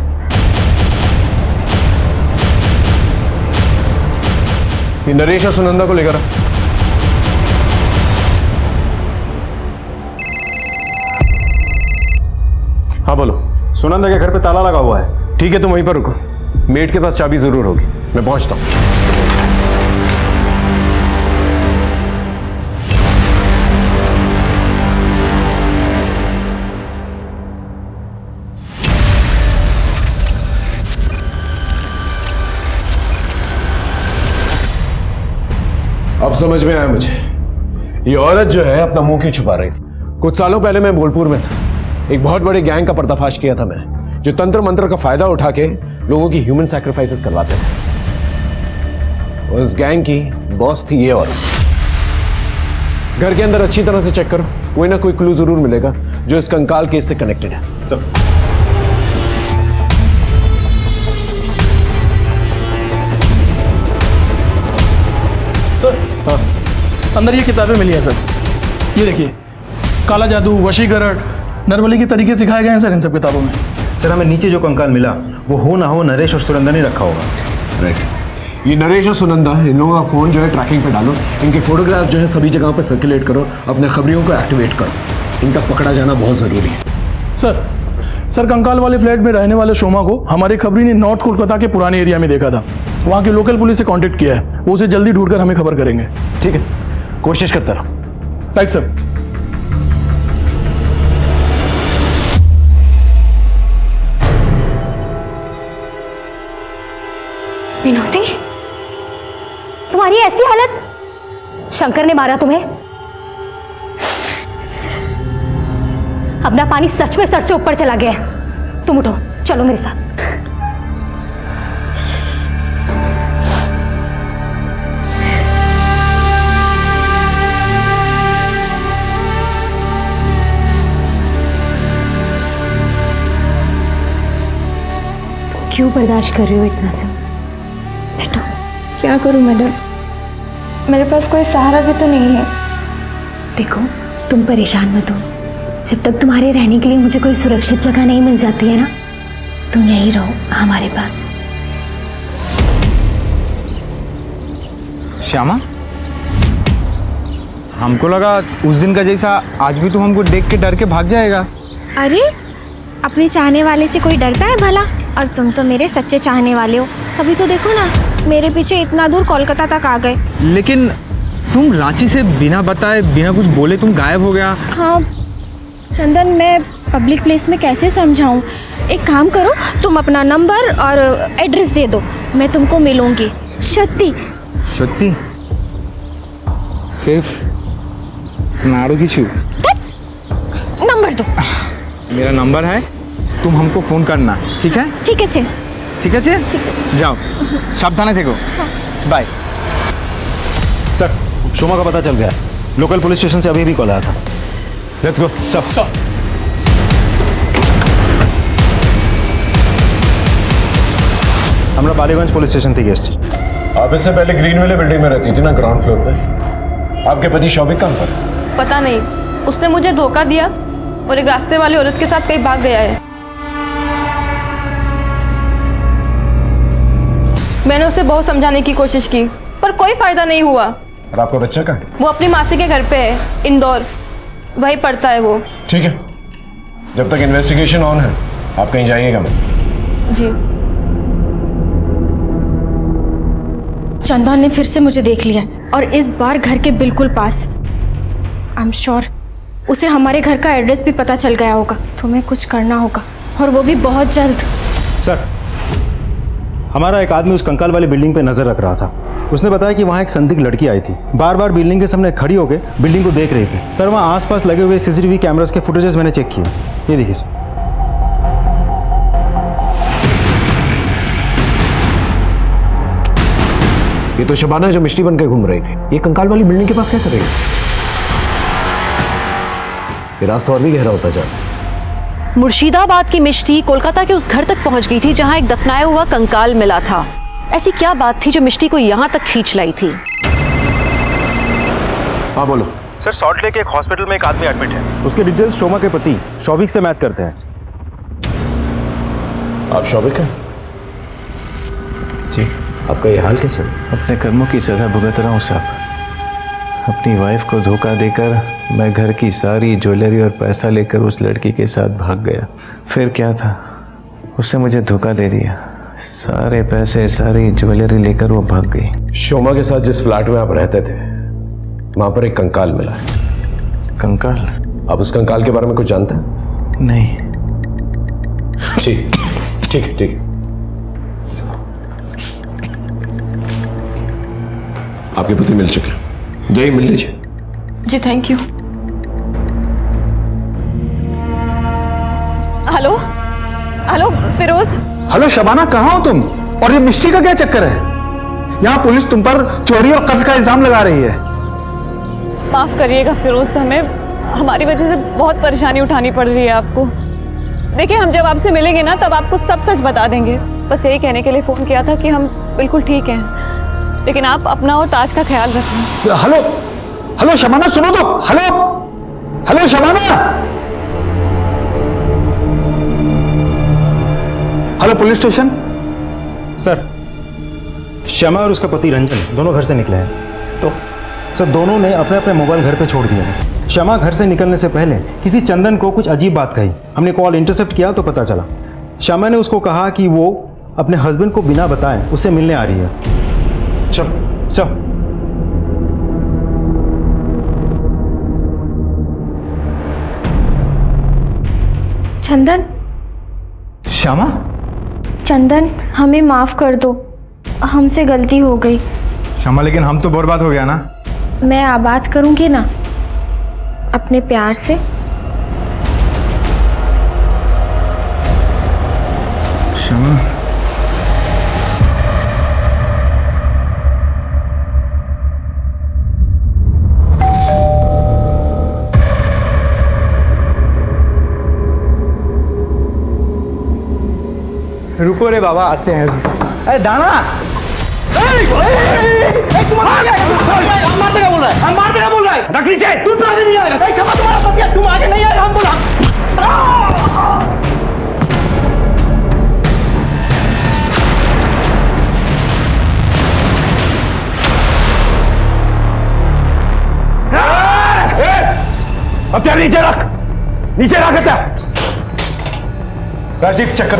Speaker 6: ये नरेश और सुनंदा को लेकर हाँ बोलो।
Speaker 2: सुनंदा के घर पे ताला लगा हुआ है।
Speaker 6: ठीक है तुम वहीं पर रुको, मेट के पास चाबी जरूर होगी, मैं पहुंचता हूं। अब समझ में आया मुझे, ये औरत जो है अपना मुंह क्यों छुपा रही थी। कुछ सालों पहले मैं बोलपुर में था, एक बहुत बड़े गैंग का पर्दाफाश किया था मैंने, जो तंत्र मंत्र का फायदा उठा के लोगों की ह्यूमन सैक्रिफाइसेस करवाते थे। उस गैंग की बॉस थी ये औरत। घर के अंदर अच्छी तरह से चेक करो, कोई ना कोई क्लू जरूर मिलेगा जो इस कंकाल केस से कनेक्टेड है। सब
Speaker 13: सर हाँ, अंदर ये किताबें मिली हैं सर। ये देखिए, काला जादू, वशीकरण, नरबली के तरीके सिखाए गए हैं सर इन सब किताबों में।
Speaker 2: सर हमें नीचे जो कंकाल मिला वो हो ना हो नरेश और सुनंदा ने रखा होगा।
Speaker 6: राइट, ये नरेश और सुनंदा, इन लोगों का फोन जो है ट्रैकिंग पे डालो, इनके फोटोग्राफ जो है सभी जगह पे सर्कुलेट करो, अपने खबरियों को एक्टिवेट करो, इनका पकड़ा जाना बहुत जरूरी है।
Speaker 13: सर कंकाल वाले फ्लैट में रहने वाले शोमा को हमारे खबरी ने नॉर्थ कोलकाता के पुराने एरिया में देखा था। वहाँ की लोकल पुलिस से कांटेक्ट किया है, वो उसे जल्दी ढूंढकर हमें खबर करेंगे।
Speaker 6: ठीक है, कोशिश करता रहो।
Speaker 13: Right sir.
Speaker 7: विनोदी, तुम्हारी ऐसी हालत? शंकर ने मारा तुम्हें? अपना पानी सच में सर से ऊपर चला गया है। तुम उठो, चलो मेरे साथ। तुम क्यों बर्दाश्त कर रही हो इतना सब? बैठो।
Speaker 9: क्या करूं मैडम, मेरे पास कोई सहारा भी तो नहीं है।
Speaker 7: देखो, तुम परेशान मत हो। जब तक तुम्हारे रहने के लिए मुझे कोई सुरक्षित जगह नहीं मिल जाती है ना, तुम यहीं रहो हमारे पास।
Speaker 16: श्यामा, हमको लगा उस दिन का जैसा आज भी तुम हमको देख के डर के भाग जाएगा।
Speaker 9: अरे, अपने चाहने वाले से कोई डरता है भला? और तुम तो मेरे सच्चे चाहने वाले हो, तभी तो देखो ना मेरे पीछे इतना दूर कोलकाता तक आ गए।
Speaker 16: लेकिन तुम रांची से बिना बताए बिना कुछ बोले तुम गायब हो गया।
Speaker 9: हाँ चंदन, मैं पब्लिक प्लेस में कैसे समझाऊं? एक काम करो, तुम अपना नंबर और एड्रेस दे दो, मैं तुमको मिलूंगी। सत्ती
Speaker 16: सत्ती सिर्फ नाड़ू की छू।
Speaker 9: नंबर दो।
Speaker 16: मेरा नंबर है, तुम हमको फोन करना, ठीक है?
Speaker 9: ठीक है छे।
Speaker 16: ठीक है छे?
Speaker 9: ठीक है।
Speaker 16: जाओ, सावधान देखो। बाय।
Speaker 2: सर, शोमा का पता चल गया, लोकल पुलिस स्टेशन से अभी भी कॉल आया था।
Speaker 6: Let's go.
Speaker 13: सब
Speaker 2: हमरा बालीगंज पुलिस स्टेशन थी गेस्ट।
Speaker 6: आप इससे पहले ग्रीन वाले बिल्डिंग में रहती थी ना, ग्राउंड फ्लोर पे। आपके पति शौबिक कहाँ पर?
Speaker 5: पता नहीं, उसने मुझे धोखा दिया और एक रास्ते वाली औरत के साथ कहीं भाग गया है। मैंने उसे बहुत समझाने की कोशिश की पर कोई फायदा नहीं हुआ।
Speaker 6: और आपका बच्चा कहाँ है?
Speaker 5: वो अपनी मासी के घर पे है, इंदौर, वहीं पढ़ता है वो।
Speaker 6: ठीक है, जब तक इन्वेस्टिगेशन ऑन है आप कहीं जाइएगा मत।
Speaker 5: जी।
Speaker 9: चंदन ने फिर से मुझे देख लिया और इस बार घर के बिल्कुल पास। आई एम श्योर उसे हमारे घर का एड्रेस भी पता चल गया होगा। तुम्हें कुछ करना होगा, और वो भी बहुत जल्द।
Speaker 2: सर, हमारा एक आदमी उस कंकाल वाली बिल्डिंग पे नजर रख रहा था। उसने बताया कि वहाँ एक संदिग्ध लड़की आई थी, बार बार बिल्डिंग के सामने खड़ी होकर बिल्डिंग को देख रही थी। सर, वहाँ आसपास लगे हुए सीसीटीवी कैमरास के फुटेजेस मैंने चेक किए। ये देखिए सर।
Speaker 6: ये तो शबाना है जो मिष्टी बनकर घूम रही थी। ये कंकाल वाली बिल्डिंग के पास क्या करेगी? ये रास्ता और भी गहरा होता जा रहा है।
Speaker 1: मुर्शिदाबाद की मिष्टी कोलकाता के उस घर तक पहुंच गई थी जहां एक दफनाया हुआ कंकाल मिला था। ऐसी क्या बात थी जो मिष्टी को यहां तक खींच लाई थी?
Speaker 6: हाँ बोलो।
Speaker 2: सर, सॉल्ट लेक एक हॉस्पिटल में एक आदमी एडमिट है। उसके डिटेल्स शोमा के पति शौविक से मैच करते हैं।
Speaker 6: आप शौविक हैं?
Speaker 8: जी।
Speaker 6: आपका ये हाल कैसे?
Speaker 8: अपने कर्मों की सजा भुगत रहा हूँ साहब। अपनी वाइफ को धोखा देकर मैं घर की सारी ज्वेलरी और पैसा लेकर उस लड़की के साथ भाग गया। फिर क्या था, उसने मुझे धोखा दे दिया। सारे पैसे, सारी ज्वेलरी लेकर वो भाग गई।
Speaker 6: शोमा के साथ जिस फ्लैट में आप रहते थे वहां पर एक कंकाल मिला है।
Speaker 8: कंकाल?
Speaker 6: आप उस कंकाल के बारे में कुछ जानते हैं?
Speaker 8: नहीं।
Speaker 6: ठीक ठीक ठीक। आपके पति मिल चुके हैं, जाइए मिल लीजिए।
Speaker 9: जी thank you.
Speaker 3: Hello hello Firoz.
Speaker 10: Hello Shabana, कहाँ हो तुम? और ये मिष्टी का क्या चक्कर है? यहाँ पुलिस तुम पर चोरी और कत्ल का इल्जाम लगा रही है।
Speaker 3: माफ करिएगा फिरोज, हमें हमारी वजह से बहुत परेशानी उठानी पड़ रही है आपको। देखिए, हम जब आपसे मिलेंगे ना तब आपको सब सच बता देंगे। बस यही कहने के लिए फोन किया था कि हम बिल्कुल ठीक हैं, लेकिन आप अपना और ताज का ख्याल रखें।
Speaker 10: हेलो हेलो शबाना, सुनो तो। Hello hello Shabana. Hello police station.
Speaker 2: Sir, Shama और उसका पति रंजन दोनों घर से निकले हैं। तो सर, दोनों ने अपने अपने मोबाइल घर पे छोड़ दिए हैं। शमा घर से निकलने से पहले किसी चंदन को कुछ अजीब बात कही। हमने कॉल इंटरसेप्ट किया तो पता चला शमा ने उसको कहा कि वो अपने हस्बैंड को बिना बताए उससे मिलने आ रही है। चल चल।
Speaker 9: चंदन।
Speaker 10: श्यामा।
Speaker 9: चंदन, हमें माफ कर दो, हमसे गलती हो गई।
Speaker 10: श्यामा, लेकिन हम तो बर्बाद हो गया ना।
Speaker 9: मैं आबाद करूंगी ना अपने प्यार से।
Speaker 10: श्यामा, रुको रे बाबा, आते हैं। अरे दाना, मारते क्या बोल रहा है? मारते क्या बोल रहा है? नकली से तू तो आगे नहीं आएगा। क्षमा, तुम्हारा पति है, तुम आगे नहीं आएगा। हम बोला
Speaker 6: अब क्या नीचे रख, नीचे रख। क्या राजदीप, चक्कर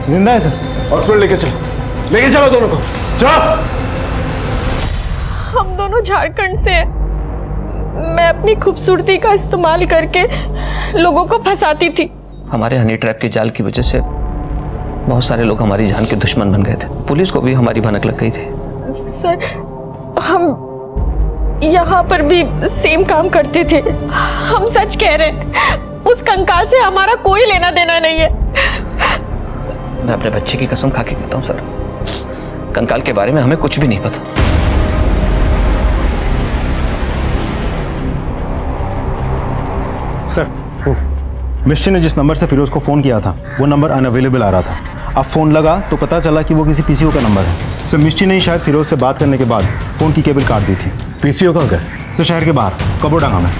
Speaker 2: जिंदा है सर।
Speaker 6: हॉस्पिटल लेके चलो दोनों को। चलो।
Speaker 9: हम दोनों झारखंड से हैं। मैं अपनी खूबसूरती का इस्तेमाल करके लोगों को फंसाती थी।
Speaker 8: हमारे हनी ट्रैप के जाल की वजह से बहुत सारे लोग हमारी जान के दुश्मन बन गए थे। पुलिस को भी हमारी भनक लग गई थी।
Speaker 9: सर, हम यहाँ पर भी सेम काम करते थे। हम सच कह रहे हैं, उस कंकाल से हमारा कोई लेना देना नहीं है।
Speaker 8: मैं अपने बच्चे की कसम खा के कहता हूँ सर, कंकाल के बारे में हमें कुछ भी नहीं पता।
Speaker 2: सर, मिष्टी ने जिस नंबर से फिरोज को फोन किया था वो नंबर अनअवेलेबल आ रहा था। अब फोन लगा तो पता चला कि वो किसी पीसीओ का नंबर है। सर, मिष्टी ने शायद फिरोज से बात करने के बाद फोन की केबल काट दी थी।
Speaker 6: पीसीओ कहाँ का?
Speaker 2: सर, शहर के बाहर कबोडांगा में।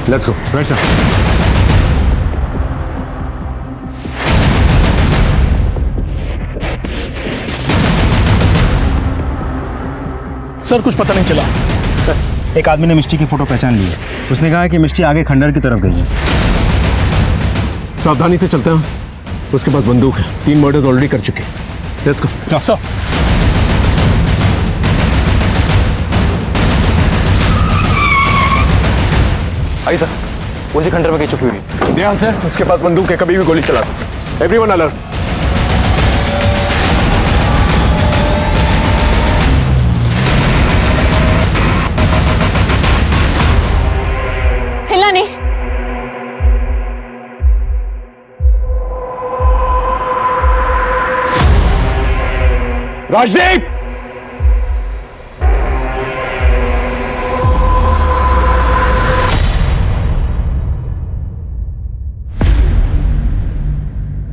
Speaker 6: Let's go.
Speaker 2: Right sir.
Speaker 13: Sir, कुछ पता नहीं चला।
Speaker 2: सर, एक आदमी ने मिष्टी की फोटो पहचान ली है। उसने कहा कि मिष्टी आगे खंडर की तरफ गई है।
Speaker 6: सावधानी से चलते हैं, उसके पास बंदूक है। 3 मर्डर्स ऑलरेडी कर चुके। Let's go.
Speaker 13: Sir,
Speaker 6: I sir,
Speaker 14: उसी खंडर में कहीं छुपी हुई।
Speaker 6: ध्यान से, उसके पास बंदूक है, कभी भी गोली चला सकता है। Everyone alert.
Speaker 3: हिलना नहीं।
Speaker 6: राजदीप,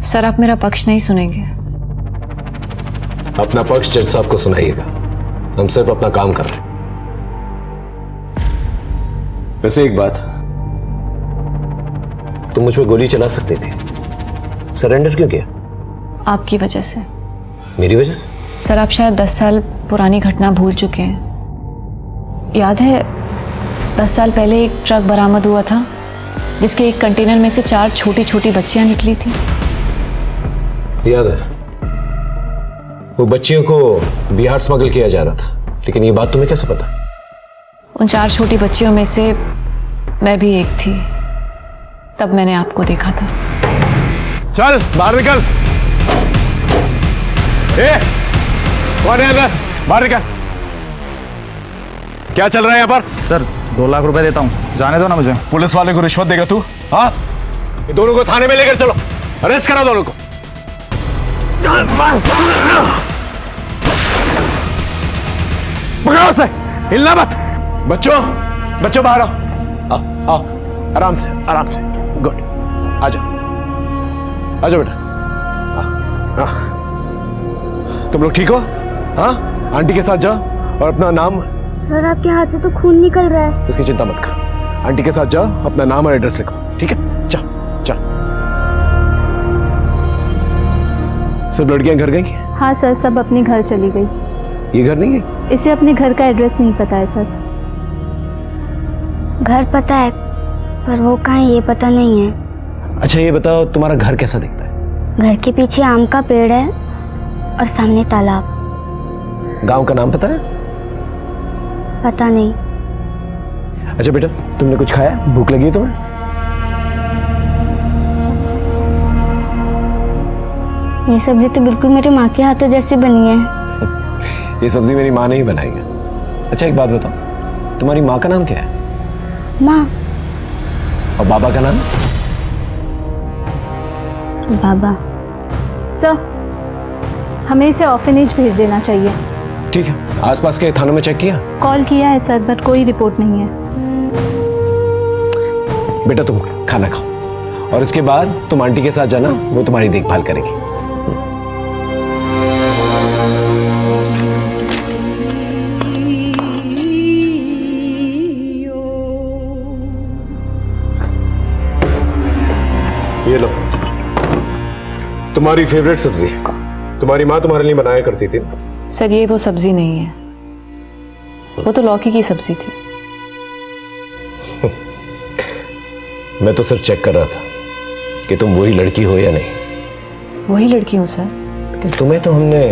Speaker 3: सर आप मेरा पक्ष नहीं सुनेंगे।
Speaker 6: अपना पक्ष जज साहब को सुनाइएगा, हम सिर्फ अपना काम कर रहे हैं। वैसे एक बात, तुम मुझ पर गोली चला सकते थे, सरेंडर क्यों किया?
Speaker 3: आपकी वजह से।
Speaker 6: मेरी वजह से?
Speaker 3: सर आप शायद 10 साल पुरानी घटना भूल चुके हैं। याद है 10 साल पहले एक ट्रक बरामद हुआ था जिसके एक कंटेनर में से 4 छोटी छोटी बच्चियां निकली थी।
Speaker 6: याद है, वो बच्चियों को बिहार स्मगल किया जा रहा था, लेकिन ये बात तुम्हें कैसे पता?
Speaker 3: उन 4 छोटी बच्चियों में से मैं भी एक थी, तब मैंने आपको देखा था।
Speaker 6: चल बाहर निकल। कौन है अंदर? बाहर निकल। क्या चल रहा है यहाँ पर?
Speaker 10: सर 2 लाख रुपए देता हूँ, जाने दो ना मुझे।
Speaker 6: पुलिस वाले को रिश्वत देगा तू? हाँ, ये दोनों को थाने में लेकर चलो, अरेस्ट करा दोनों को। पकड़ो उसे, हिलना मत। बच्चों बच्चों बाहर आओ, आओ आओ, आराम से आराम से। गुड, आ जाओ आ जाओ बेटा। तुम लोग ठीक हो? हाँ, आंटी के साथ जाओ और अपना नाम।
Speaker 17: सर आपके हाथ से तो खून निकल रहा है।
Speaker 6: उसकी चिंता मत करो, आंटी के साथ जाओ, अपना नाम और एड्रेस लिखो, ठीक है? जाओ जाओ। सब लड़कियां घर गई?
Speaker 17: हाँ सर, सब अपने घर चली गई।
Speaker 6: ये घर नहीं है?
Speaker 17: इसे अपने घर का एड्रेस नहीं पता है सर। घर पता है पर वो कहाँ है ये पता नहीं है।
Speaker 8: अच्छा ये बताओ, तुम्हारा घर कैसा दिखता है?
Speaker 17: घर के पीछे आम का पेड़ है और सामने तालाब।
Speaker 6: गांव का नाम पता है?
Speaker 17: पता नहीं।
Speaker 6: अच्छा बेटा, तुमने कुछ खाया? भूख लगी है तुम्हें?
Speaker 17: ये सब्जी तो बिल्कुल मेरी माँ के हाथों जैसी बनी है।
Speaker 6: ये सब्जी मेरी माँ ने ही बनाई है। अच्छा एक बात बताओ, तुम्हारी माँ का नाम क्या है?
Speaker 17: माँ।
Speaker 6: और बाबा का नाम?
Speaker 17: बाबा।
Speaker 9: सर हमें इसे ऑर्फनेज भेज देना चाहिए।
Speaker 6: ठीक है, आसपास के थानों में चेक किया?
Speaker 9: कॉल किया है सर, बट कोई रिपोर्ट नहीं है।
Speaker 6: बेटा तुम खाना खाओ और इसके बाद तुम आंटी के साथ जाना, वो तुम्हारी देखभाल करेगी। ये लो, तुम्हारी फेवरेट सब्जी, तुम्हारी माँ तुम्हारे लिए बनाया करती थी।
Speaker 3: सर ये वो सब्जी नहीं है, वो तो लौकी की सब्जी थी।
Speaker 6: मैं तो सिर्फ चेक कर रहा था कि तुम वही लड़की हो या नहीं।
Speaker 3: वही लड़की हूँ सर।
Speaker 6: लेकिन तुम्हें तो हमने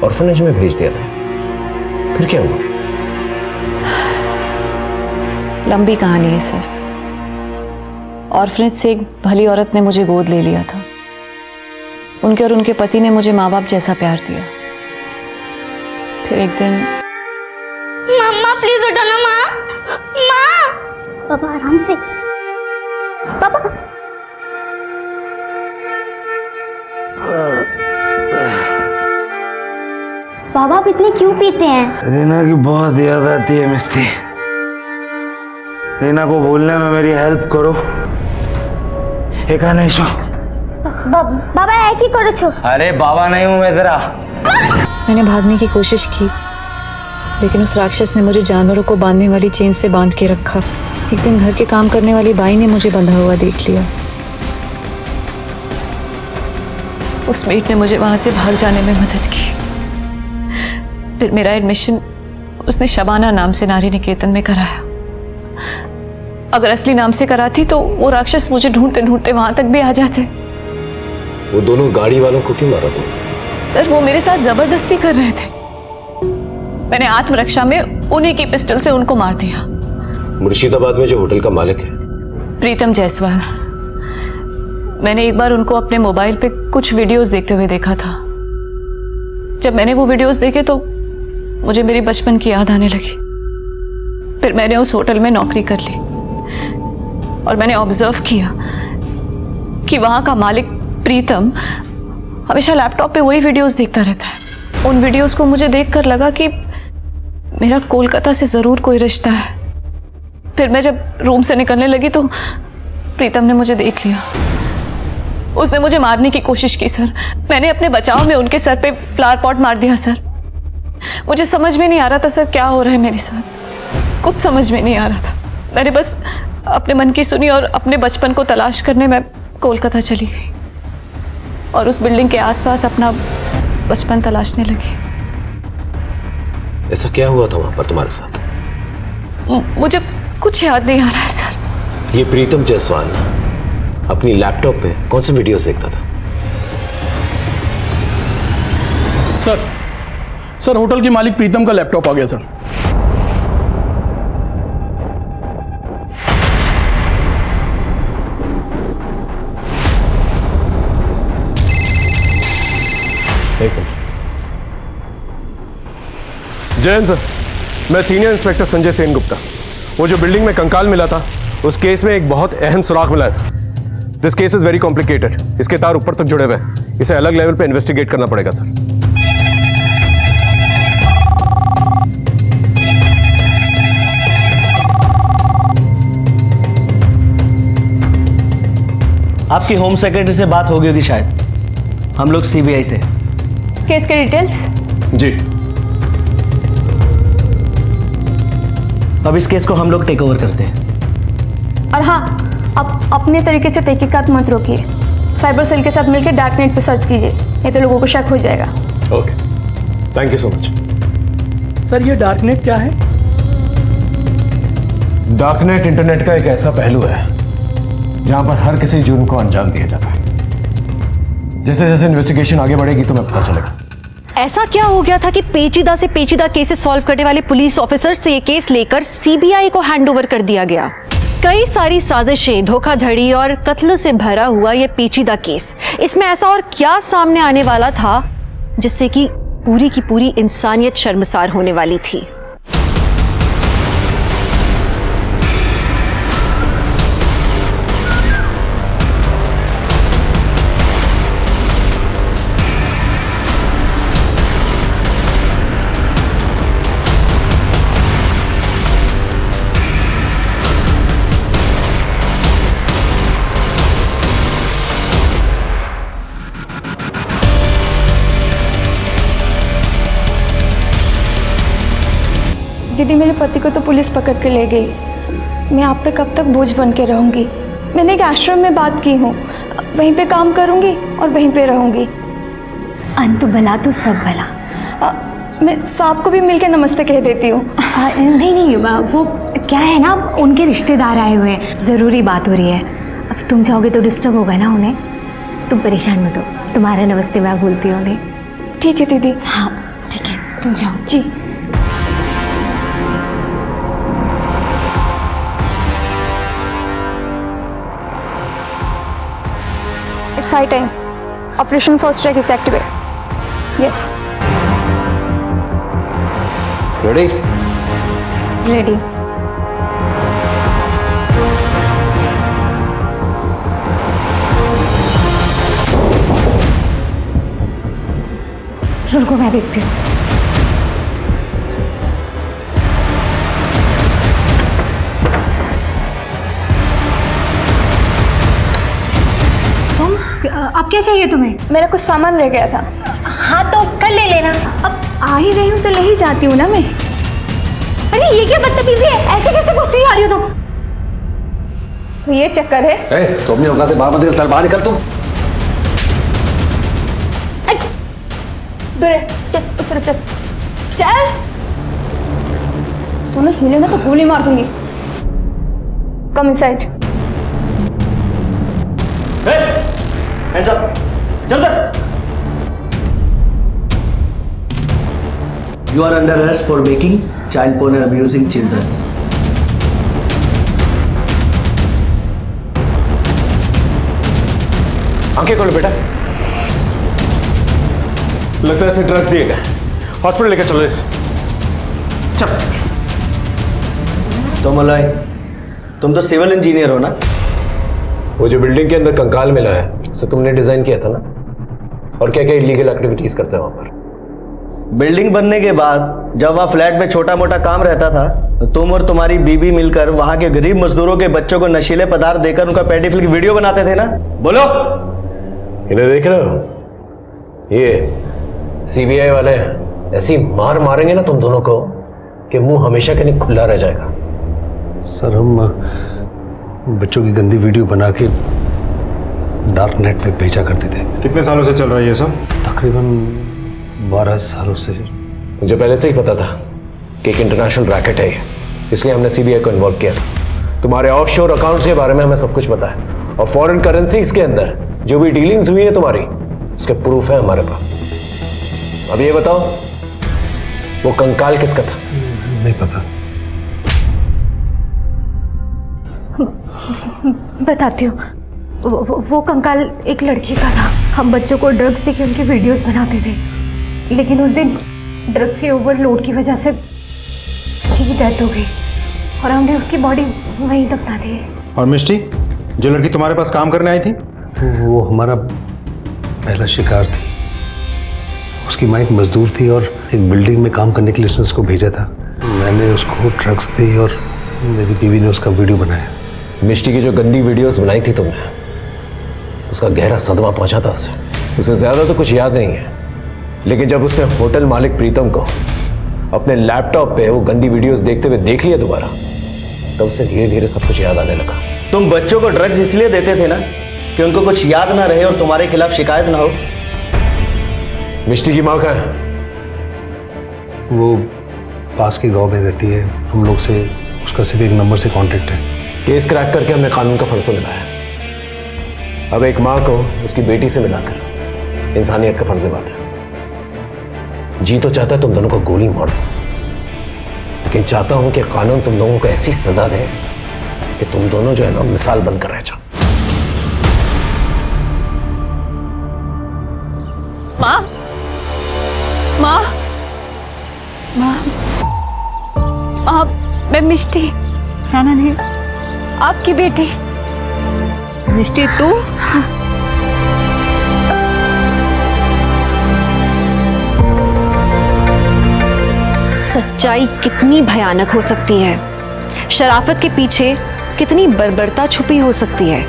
Speaker 6: ऑर्फनेज में भेज दिया था, फिर क्या हुआ?
Speaker 3: लंबी कहानी है सर। ऑर्फनेज से एक भली औरत ने मुझे गोद ले लिया था। उनके और उनके पति ने मुझे माँ बाप जैसा प्यार दिया। फिर एक दिन
Speaker 17: मम्मा प्लीज उठो ना माँ। माँ। पापा आराम से। पापा। पापा आप इतने क्यों पीते हैं?
Speaker 18: रीना की बहुत याद आती है मिस्टी। रीना को भूलने में मेरी हेल्प करो। एक नहीं सो।
Speaker 17: बाबा है की करो छो।
Speaker 18: अरे बाबा नहीं हूं मैं तेरा।
Speaker 3: मैंने भागने की कोशिश की, लेकिन उस राक्षस ने मुझे जानवरों को बांधने वाली चेन से बांध के रखा। एक दिन घर के काम करने वाली बाई ने मुझे बंधा हुआ देख लिया। उस मेट ने मुझे वहां से भाग जाने में मदद की। फिर मेरा एडमिशन उसने शबाना नाम से नारी निकेतन में कराया। अगर असली नाम से कराती तो वो राक्षस मुझे ढूंढते ढूंढते वहां तक भी आ जाते।
Speaker 6: वो दोनों गाड़ी वालों को क्यों मारा तुमने?
Speaker 3: सर वो मेरे साथ जबरदस्ती कर रहे थे। मैंने आत्मरक्षा में उन्हीं की पिस्टल से उनको मार दिया।
Speaker 6: मुर्शिदाबाद में जो होटल का मालिक है
Speaker 3: प्रीतम जायसवाल। मैंने एक बार उनको अपने मोबाइल पे कुछ वीडियोस देखते हुए देखा था। जब मैंने वो वीडियोस देखे तो मुझे मेरी बचपन की याद आने लगी। फिर मैंने उस होटल में नौकरी कर ली और मैंने ऑब्जर्व किया कि वहां का मालिक प्रीतम हमेशा लैपटॉप पे वही वीडियोस देखता रहता है। उन वीडियोस को मुझे देखकर लगा कि मेरा कोलकाता से जरूर कोई रिश्ता है। फिर मैं जब रूम से निकलने लगी तो प्रीतम ने मुझे देख लिया। उसने मुझे मारने की कोशिश की सर। मैंने अपने बचाव में उनके सर पे फ्लावर पॉट मार दिया सर। मुझे समझ में नहीं आ रहा था सर क्या हो रहा है मेरे साथ, कुछ समझ में नहीं आ रहा था। मैंने बस अपने मन की सुनी और अपने बचपन को तलाश करने में कोलकाता चली गई और उस बिल्डिंग के आसपास अपना बचपन तलाशने लगी।
Speaker 6: ऐसा क्या हुआ था वहां पर तुम्हारे साथ?
Speaker 3: मुझे कुछ याद नहीं आ रहा है सर।
Speaker 6: ये प्रीतम जायसवाल अपनी लैपटॉप पे कौन से वीडियोस देखता था?
Speaker 13: सर होटल के मालिक प्रीतम का लैपटॉप आ गया सर।
Speaker 6: जयंत सर, मैं सीनियर इंस्पेक्टर संजय सेन गुप्ता। वो जो बिल्डिंग में कंकाल मिला था उस केस में एक बहुत अहम सुराग मिला है sir. This case is very complicated. इसके तार ऊपर तक जुड़े हुए हैं। इसे अलग लेवल पे इन्वेस्टिगेट करना पड़ेगा सर।
Speaker 15: आपकी होम सेक्रेटरी से बात हो गई होगी शायद। हम लोग सीबीआई से।
Speaker 5: केस के डिटेल्स?
Speaker 6: जी।
Speaker 15: अब इस केस को हम लोग टेक ओवर करते हैं।
Speaker 5: और हाँ, आप अपने तरीके से तहकीकात मत रोकिए। साइबर सेल के साथ मिलकर डार्क नेट पे सर्च कीजिए, नहीं तो लोगों को शक हो जाएगा।
Speaker 6: Okay, thank you so much.
Speaker 13: Sir ये डार्क नेट क्या है?
Speaker 6: डार्क नेट इंटरनेट का एक ऐसा पहलू है जहां पर हर किसी जुर्म को अंजाम दिया जाता है। जैसे जैसे इन्वेस्टिगेशन आगे बढ़ेगी तुम्हें पता चलेगा।
Speaker 1: ऐसा क्या हो गया था कि पेचीदा से पेचीदा केसेस सॉल्व करने वाले पुलिस ऑफिसर से ये केस लेकर सीबीआई को हैंडओवर कर दिया गया। कई सारी साजिशें, धोखाधड़ी और कत्ल से भरा हुआ ये पेचीदा केस, इसमें ऐसा और क्या सामने आने वाला था जिससे कि पूरी की पूरी इंसानियत शर्मसार होने वाली थी।
Speaker 5: दीदी, मेरे पति को तो पुलिस पकड़ के ले गई। मैं आप पे कब तक बोझ बन के रहूँगी? मैंने एक आश्रम में बात की हूँ, वहीं पे काम करूँगी और वहीं पे रहूँगी।
Speaker 7: अंत भला तो सब भला।
Speaker 5: मैं सांप को भी मिलके नमस्ते कह देती हूँ।
Speaker 7: नहीं, वो क्या है ना, उनके रिश्तेदार आए हुए हैं, ज़रूरी बात हो रही है। अब तुम जाओगे तो डिस्टर्ब होगा ना उन्हें। तुम परेशान मत हो, तुम्हारा नमस्ते मैं भूलती हूँ उन्हें।
Speaker 5: ठीक है दीदी।
Speaker 7: हाँ ठीक है, तुम जाओ।
Speaker 5: जी। It's high time. Operation First Strike is activated. Yes.
Speaker 8: Ready?
Speaker 7: Ready. रुको, मैं देखती हूँ। अब क्या चाहिए तुम्हें?
Speaker 5: मेरा कुछ सामान रह गया था।
Speaker 7: हाँ तो कल ले लेना।
Speaker 5: अब आ ही गई हूँ तो ले ही जाती हूँ ना मैं।
Speaker 7: अरे ये क्या बदतमीजी है, ऐसे कैसे गुस्से आ रही हो तुम?
Speaker 5: तो ये चक्कर है।
Speaker 8: तो अपनी औकात से बाहर मत निकल, बाहर निकल तुम।
Speaker 5: दूर है, चल उस तरफ चल। चल, तूने हिले ना तो गोली मार दूंगी। Come inside.
Speaker 15: Hands up! जल्दी! You are under arrest for making child porn and abusing children.
Speaker 6: आंखें खोलो बेटा। लगता है इसे ड्रग्स दिए गए, हॉस्पिटल लेकर चलो। चल।
Speaker 8: तो मलय, तुम तो सिविल इंजीनियर हो ना?
Speaker 6: वो जो बिल्डिंग के अंदर कंकाल मिला है उसे तुमने डिजाइन किया था ना? और क्या क्या इलीगल एक्टिविटीज करते हैं वहां पर?
Speaker 8: बिल्डिंग बनने के बाद जब वहाँ फ्लैट में छोटा मोटा काम रहता था तो तुम और तुम्हारी बीवी मिलकर वहाँ के गरीब मजदूरों के बच्चों को नशीले पदार्थ देकर उनका पेडिफिल की वीडियो बनाते थे ना? बोलो।
Speaker 6: इन्हें देख रहे हो? ये सीबीआई वाले हैं, ऐसी मार मारेंगे ना तुम दोनों को कि मुंह हमेशा के लिए खुला रह जाएगा।
Speaker 19: सर हम बच्चों की गंदी वीडियो बना के डार्क नेट पे भेजा करते थे।
Speaker 2: कितने सालों से चल रहा है ये सब?
Speaker 19: तकरीबन 12 सालों से।
Speaker 6: मुझे पहले से ही पता था कि एक इंटरनेशनल रैकेट है ये, इसलिए हमने सीबीआई को इन्वॉल्व किया था। तुम्हारे ऑफशोर अकाउंट्स के बारे में हमें सब कुछ पता है और फॉरेन करेंसीज के अंदर जो भी डीलिंग्स हुई है तुम्हारी, उसके प्रूफ है हमारे पास। अब ये बताओ, वो कंकाल किसका था?
Speaker 19: नहीं पता।
Speaker 7: बताती हूँ। वो कंकाल एक लड़की का था। हम बच्चों को ड्रग्स देके उनकी वीडियोस बनाते थे, लेकिन उस दिन ड्रग्स के ओवरलोड की वजह से उसकी डेथ हो गई और हमने उसकी बॉडी वहीं दफना दी।
Speaker 2: और मिष्टी, जो लड़की तुम्हारे पास काम करने आई थी?
Speaker 19: वो हमारा पहला शिकार थी। उसकी माँ एक मजदूर थी और एक बिल्डिंग में काम करने के लिए उसने उसको भेजा था। मैंने उसको ड्रग्स दी और मेरी बीवी ने उसका वीडियो बनाया।
Speaker 6: मिष्टी की जो गंदी वीडियोस बनाई थी तुमने, उसका गहरा सदमा पहुंचा था उसे ज्यादा तो कुछ याद नहीं है, लेकिन जब उसने होटल मालिक प्रीतम को अपने लैपटॉप पे वो गंदी वीडियोस देखते हुए देख लिया दोबारा, तब उसे धीरे धीरे सब कुछ याद आने लगा।
Speaker 8: तुम बच्चों को ड्रग्स इसलिए देते थे ना कि उनको कुछ याद ना रहे और तुम्हारे खिलाफ शिकायत ना हो।
Speaker 6: मिष्टी की माँ कहाँ है?
Speaker 19: वो पास के गांव में रहती है। हम लोग से उसका सिर्फ एक नंबर से कांटेक्ट है।
Speaker 6: केस क्रैक करके हमने कानून का फर्ज निभाया। अब एक माँ को उसकी बेटी से मिलाकर इंसानियत का फर्ज निभाता है। जी तो चाहता है तुम दोनों को गोली मार दो, लेकिन चाहता हूं कि कानून तुम दोनों को ऐसी सजा दे कि तुम दोनों जो है ना मिसाल बनकर रह जाओ।
Speaker 3: माँ, माँ, माँ, माँ, मैं मिष्टी, जाना नहीं, आपकी बेटी मिष्टी। तू?
Speaker 1: सच्चाई कितनी भयानक हो सकती है, शराफत के पीछे कितनी बर्बरता छुपी हो सकती है।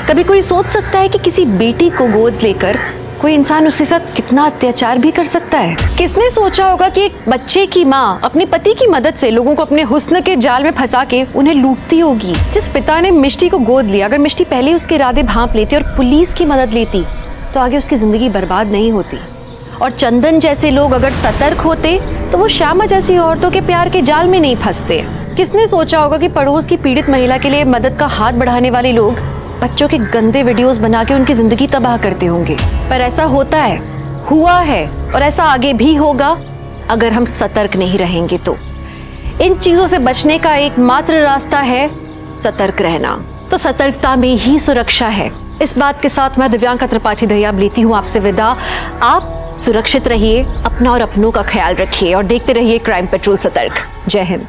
Speaker 1: कभी कोई सोच सकता है कि किसी बेटी को गोद लेकर कोई इंसान उसके साथ कितना अत्याचार भी कर सकता है? किसने सोचा होगा कि एक बच्चे की माँ अपने पति की मदद से लोगों को अपने हुस्न के जाल में फंसा के उन्हें लूटती होगी? जिस पिता ने मिष्टी को गोद लिया, अगर मिष्टी पहले उसके इरादे भांप लेती और पुलिस की मदद लेती तो आगे उसकी जिंदगी बर्बाद नहीं होती। और चंदन जैसे लोग अगर सतर्क होते तो वो श्यामा जैसी औरतों के प्यार के जाल में नहीं फंसते। किसने सोचा होगा कि पड़ोस की पीड़ित महिला के लिए मदद का हाथ बढ़ाने वाले लोग बच्चों के गंदे वीडियोस बना के उनकी जिंदगी तबाह करते होंगे? पर ऐसा होता है, हुआ है और ऐसा आगे भी होगा अगर हम सतर्क नहीं रहेंगे तो। इन चीजों से बचने का एकमात्र रास्ता है सतर्क रहना। तो सतर्कता में ही सुरक्षा है। इस बात के साथ मैं दिव्यांका त्रिपाठी दहिया लेती हूँ आपसे विदा। आप सुरक्षित रहिए, अपना और अपनों का ख्याल रखिए और देखते रहिए क्राइम पेट्रोल सतर्क। जय हिंद।